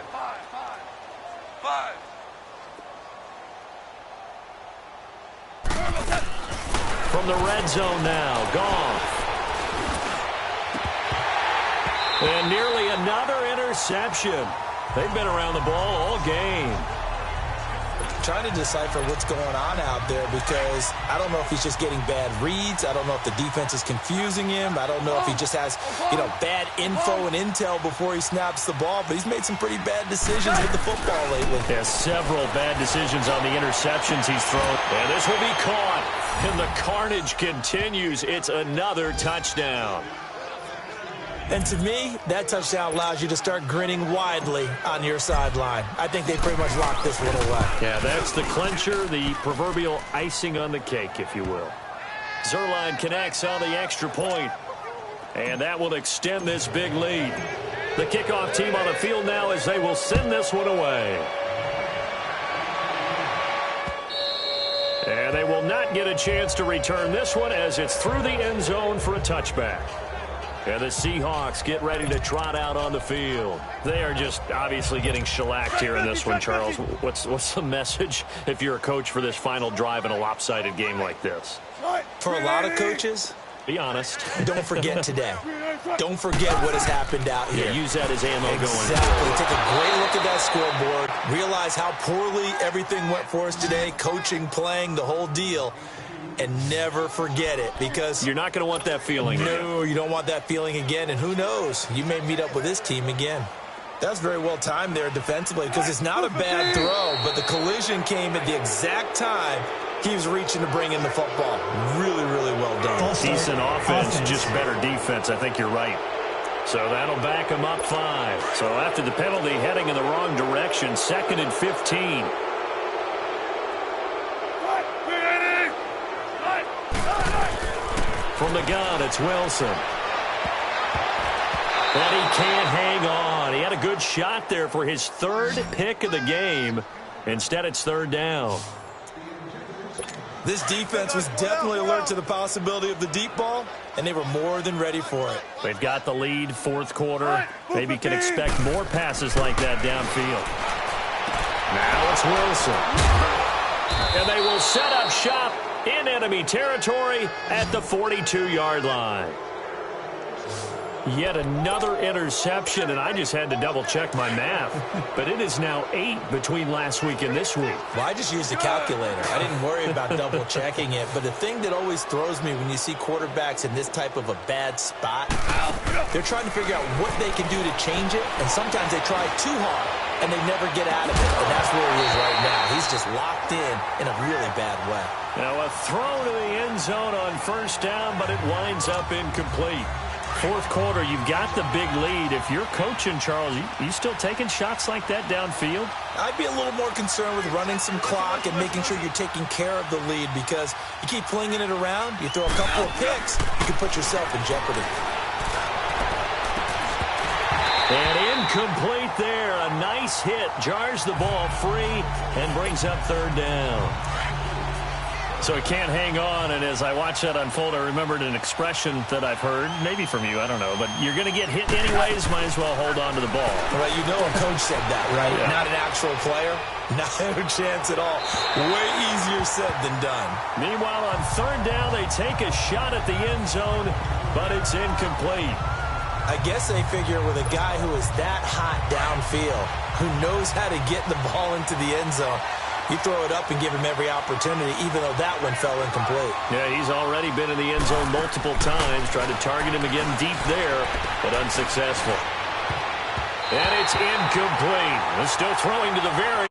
From the red zone now, Goff. And nearly another interception. They've been around the ball all game. Trying to decipher what's going on out there because I don't know if he's just getting bad reads. I don't know if the defense is confusing him. I don't know if he just has, bad info and intel before he snaps the ball. But he's made some pretty bad decisions with the football lately. Yeah, several bad decisions on the interceptions he's thrown. And this will be caught. And the carnage continues. It's another touchdown. And to me, that touchdown allows you to start grinning widely on your sideline. I think they pretty much locked this one away. Yeah, that's the clincher, the proverbial icing on the cake, if you will. Zerline connects on the extra point. And that will extend this big lead. The kickoff team on the field now as they will send this one away. And they will not get a chance to return this one as it's through the end zone for a touchback. And the Seahawks get ready to trot out on the field. They are just obviously getting shellacked here in this one, Charles. What's the message if you're a coach for this final drive in a lopsided game like this? For a lot of coaches, be honest. Don't forget today. Don't forget what has happened out here. Yeah, use that as ammo going forward. Exactly. Take a great look at that scoreboard. Realize how poorly everything went for us today. Coaching, playing, the whole deal. And never forget it because you're not going to want that feeling again. No, you don't want that feeling again. And who knows? You may meet up with this team again. That's very well timed there defensively because it's not a bad throw, but the collision came at the exact time he was reaching to bring in the football. Really, really well done. Decent offense, just better defense. I think you're right. So that'll back him up 5. So after the penalty heading in the wrong direction, 2nd and 15. From the gun, it's Wilson. But he can't hang on. He had a good shot there for his 3rd pick of the game. Instead, it's 3rd down. This defense was definitely alert to the possibility of the deep ball, and they were more than ready for it. They've got the lead, 4th quarter. Maybe can expect more passes like that downfield. Now it's Wilson. And they will set up shop in enemy territory at the 42-yard line. Yet another interception, and I just had to double-check my math. But it is now 8 between last week and this week. Well, I just used a calculator. I didn't worry about double-checking it. But the thing that always throws me when you see quarterbacks in this type of a bad spot, they're trying to figure out what they can do to change it, and sometimes they try too hard, and they never get out of it. And that's where he is right now. He's just locked in a really bad way. Now a throw to the end zone on first down, but it winds up incomplete. Fourth quarter, you've got the big lead. If you're coaching, Charles, you still taking shots like that downfield? I'd be a little more concerned with running some clock and making sure you're taking care of the lead, because you keep flinging it around, you throw a couple of picks, you can put yourself in jeopardy. And incomplete there. A nice hit. Jars the ball free and brings up third down. So it can't hang on, and as I watch that unfold, I remembered an expression that I've heard, maybe from you, I don't know, but you're going to get hit anyways, might as well hold on to the ball. Well, you know a coach said that, right? Yeah. Not an actual player. Not a chance at all. Way easier said than done. Meanwhile, on third down, they take a shot at the end zone, but it's incomplete. I guess they figure with a guy who is that hot downfield, who knows how to get the ball into the end zone, you throw it up and give him every opportunity, even though that one fell incomplete. Yeah, he's already been in the end zone multiple times, tried to target him again deep there, but unsuccessful. And it's incomplete. Still throwing to the very